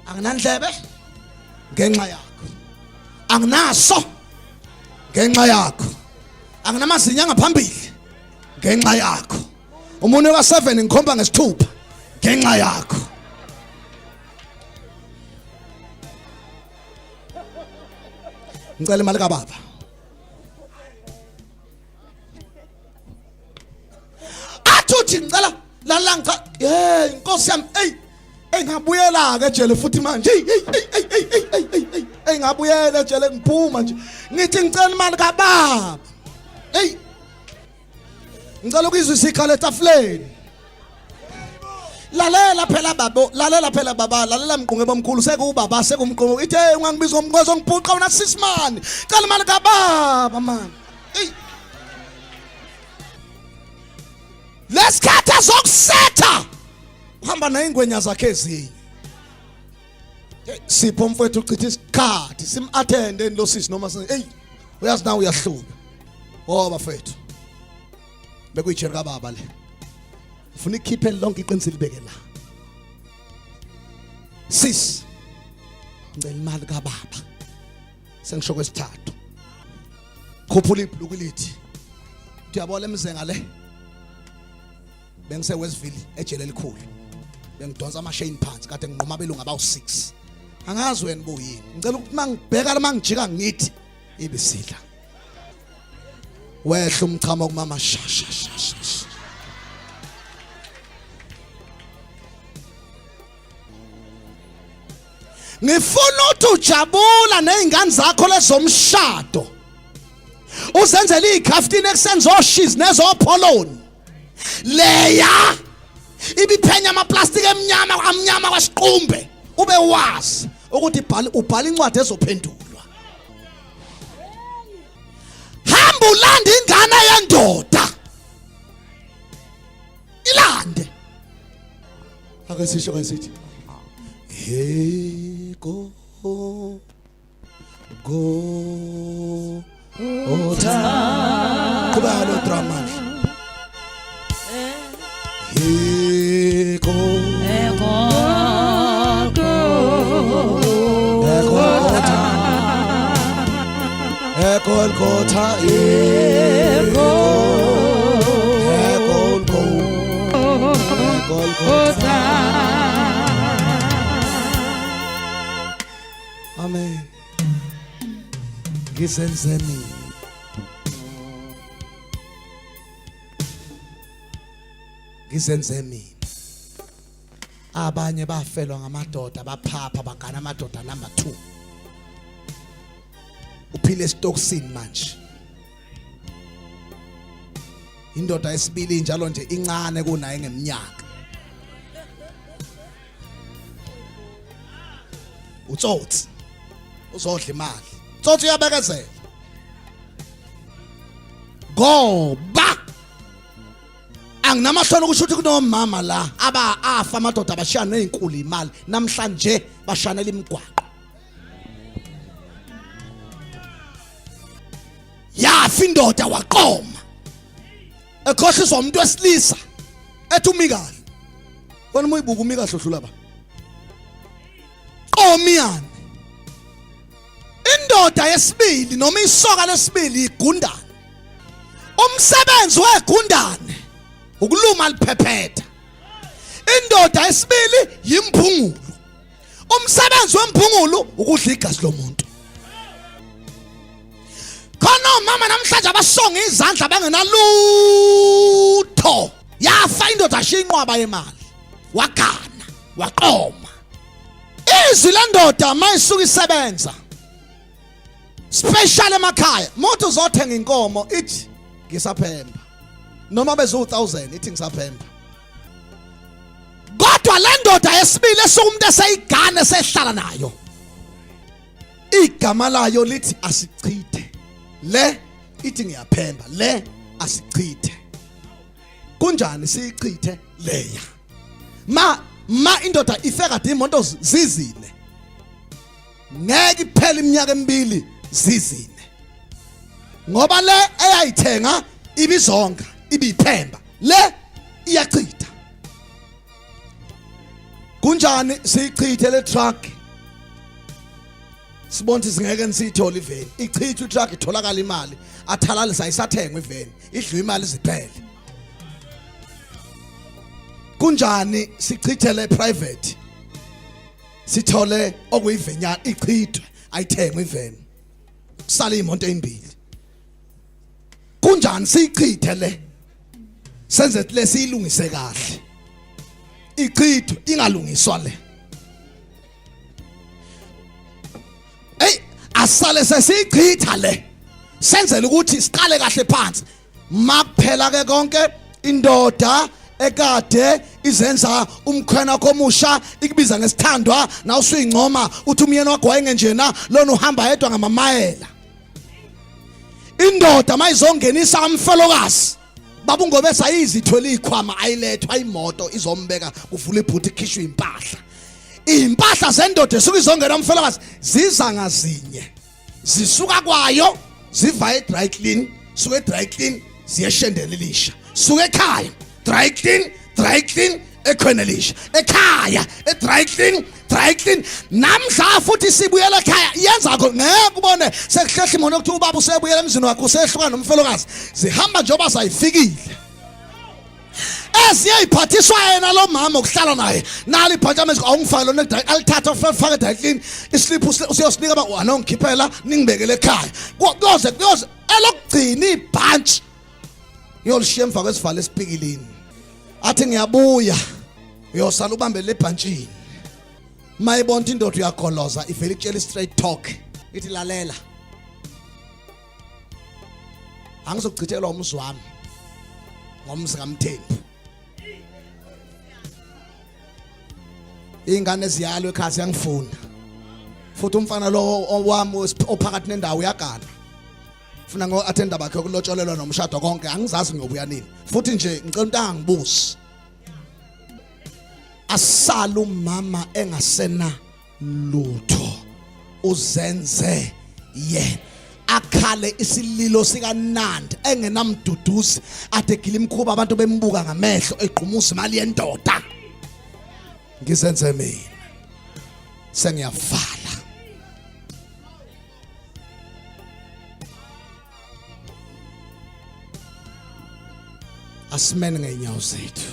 Anginandlebe ngenxa yakho. Anginaso ngenxa yakho. Anginamazinya ngaphambili ngenxa yakho. Umuntu ka7 ngikhomba ngesithupha ngenxa yakho. Ngicela imali kaBaba. Athuthi ngicela la ngicela inkosi yami ngabuyela ke ejele futhi manje ngabuyela ejele ngiphuma nje ngithi ngicela imali kaBaba. Ngicela ukuzwa isikhala etafuleni. La lalela phela babo, lalela phela baba, lalela mqunge bomkhulu sekubaba sekumqungu ithi hey ungangibiza ngomgqozo ngibhuqa wena sisman cala imali kababa man hey lesikhatha zokusetha uhamba naingwenya zakhe ezinye sipho mfowethu uchitha isikhathi sim-attende lo sisi noma hey uyazi nawe uyahluka bafethu bekuyijeri kababa le ufuna ikhiphe lonke iqiniso libeke la sis ngicela imali kababa sengisho kwesithathu khuphula ibhuku lithi uyabona emzenga le bengise Westville ejele elikhulu bengidonsa amashane phansi kade nginqoma abelungu abawu6 angazi wena boyini ngicela ukuthi mangibheka la mangijika ngithi ibisidla wehla umchamo kumama shasha ngifuna ukuthi ujabula nezingane zakho lezomshado uzenzela ikhaftini ekusenza oshizi nezopholoni leya ibiphenya amaplastic amnyama kwasiqumbe ube wazi ukuthi ubhala incwadi ezophendulwa hamba ulanda ingane yendoda ilande ake sisho kasithi hey go ota kuba lo drama hey go Golgotha, Golgotha. Amen. Gizenze mina. Gizenze mina. Abanye bafelwa ngamadoda baphapha bagana amadoda number 2. Uphile esitoksini manje indoda esibili njalo nje incane kunaye ngeminyaka utsotsi uzodla imali utsotsi uyabekezela ngoba anginamahloni ukusho ukuthi kunomama la afa amadoda abashana nezinkulu imali namhlanje bashanela imigwaqo yafa indoda waqoma ekhohliswa umuntu wesilisa ethi umikahle wena uyibuka umikahle ohlula ba qomiyani indoda yesibili noma isoka lesibili igundane umsebenzi wegundane ukuluma liphephetha indoda yesibili yimphungulu umsebenzi wemphungulu ukudla igazi lomuntu khona mama namhlanje abasonga izandla bangenalutho yafa indoda ashinqwaba yemali wagana waqoma izwi lendoda mayisuka isebenza special emakhaya umuntu uzothenga inkomo ithi ngisaphemba noma bezo 1000 ithi ngisaphemba kodwa lendoda yesibili esukumuntu eseyigane esehlala nayo igama layo lithi asichithe le ithi ngiyaphemba le asichithe kunjani siyichithe leya ma indoda ifeka imonto zizine ngeke iphele iminyaka emibili zizine ngoba le eyayithenga ibizonga ibiphemba le iyachitha kunjani siyichithe le truck sibonke singeke nisithola iveni ichitha truck itholakala imali athalalisa ayisathengwa iveni idliwa imali ziphele kunjani sichithe le private sithole okuyivenyana ichithwe ayithengwe iveni kusala imonto ezimbili kunjani sichithe le senze lesiyilungise kahle ichithwe ingalungiswa le asale sesichitha le senzele ukuthi siqale kahle phansi makuphela ke konke indoda ekade izenza umkhwena komusha ikubiza ngesithandwa na usuyingcoma uthi umyeni wakho wayengenjena lona uhamba yedwa ngamamayela indoda mayizongenisa amfelokazi babungobe sayizithwele ikhwama ayilethwa imoto izombeka kuvula ibhuti ikhishwe impahla zendoda esuka izongena umfelokazi ziza ngazinye zisuka kwayo ziva e-dry clean suka e-dry clean ziyeshendelelisha suka ekhaya dry clean ekhwenelisha ekhaya e-dry clean namhla futhi sibuyela ekhaya yenza ngeke ubone sekuhlehla imono ukuthi ubaba usebuyela emzini wakhe usehluka nomfelokazi zihamba njengoba sayifikile eziyayiphathiswa yena lo mama okuhlala naye nali iphantshamezi awungifake lona alithatha ufake e-dry clean islip usiyosinika aba anongikhiphela ningibekele ekhaya kuyoze elokugcina ibhantshi yolishiya emva kwesivalo esipikilini athi ngiyabuya uyosala ubambe lebhantshini mayibona indoda uyagoloza ivele itshela straight talk ithi lalela angizochithelwa umzi wami ngomzi kaMthembu ingane ziyalo ekhaya siyangifunda futhi umfana lo wami ophakathi nendawo uyagana ufuna ngo-athenda bakhe ukulotsholelwa nomshado konke angizazi ngiyobuya nini futhi nje ngicela umuntu angibusi asala umama engasena lutho uzenze yena akhale isililo sikaNandi engenamduduzi athegila imkhuba abantu bembuka ngamehlo eqhumuza imali yendoda ngisenze mina sengiyavala asimene ngeenyawo zethu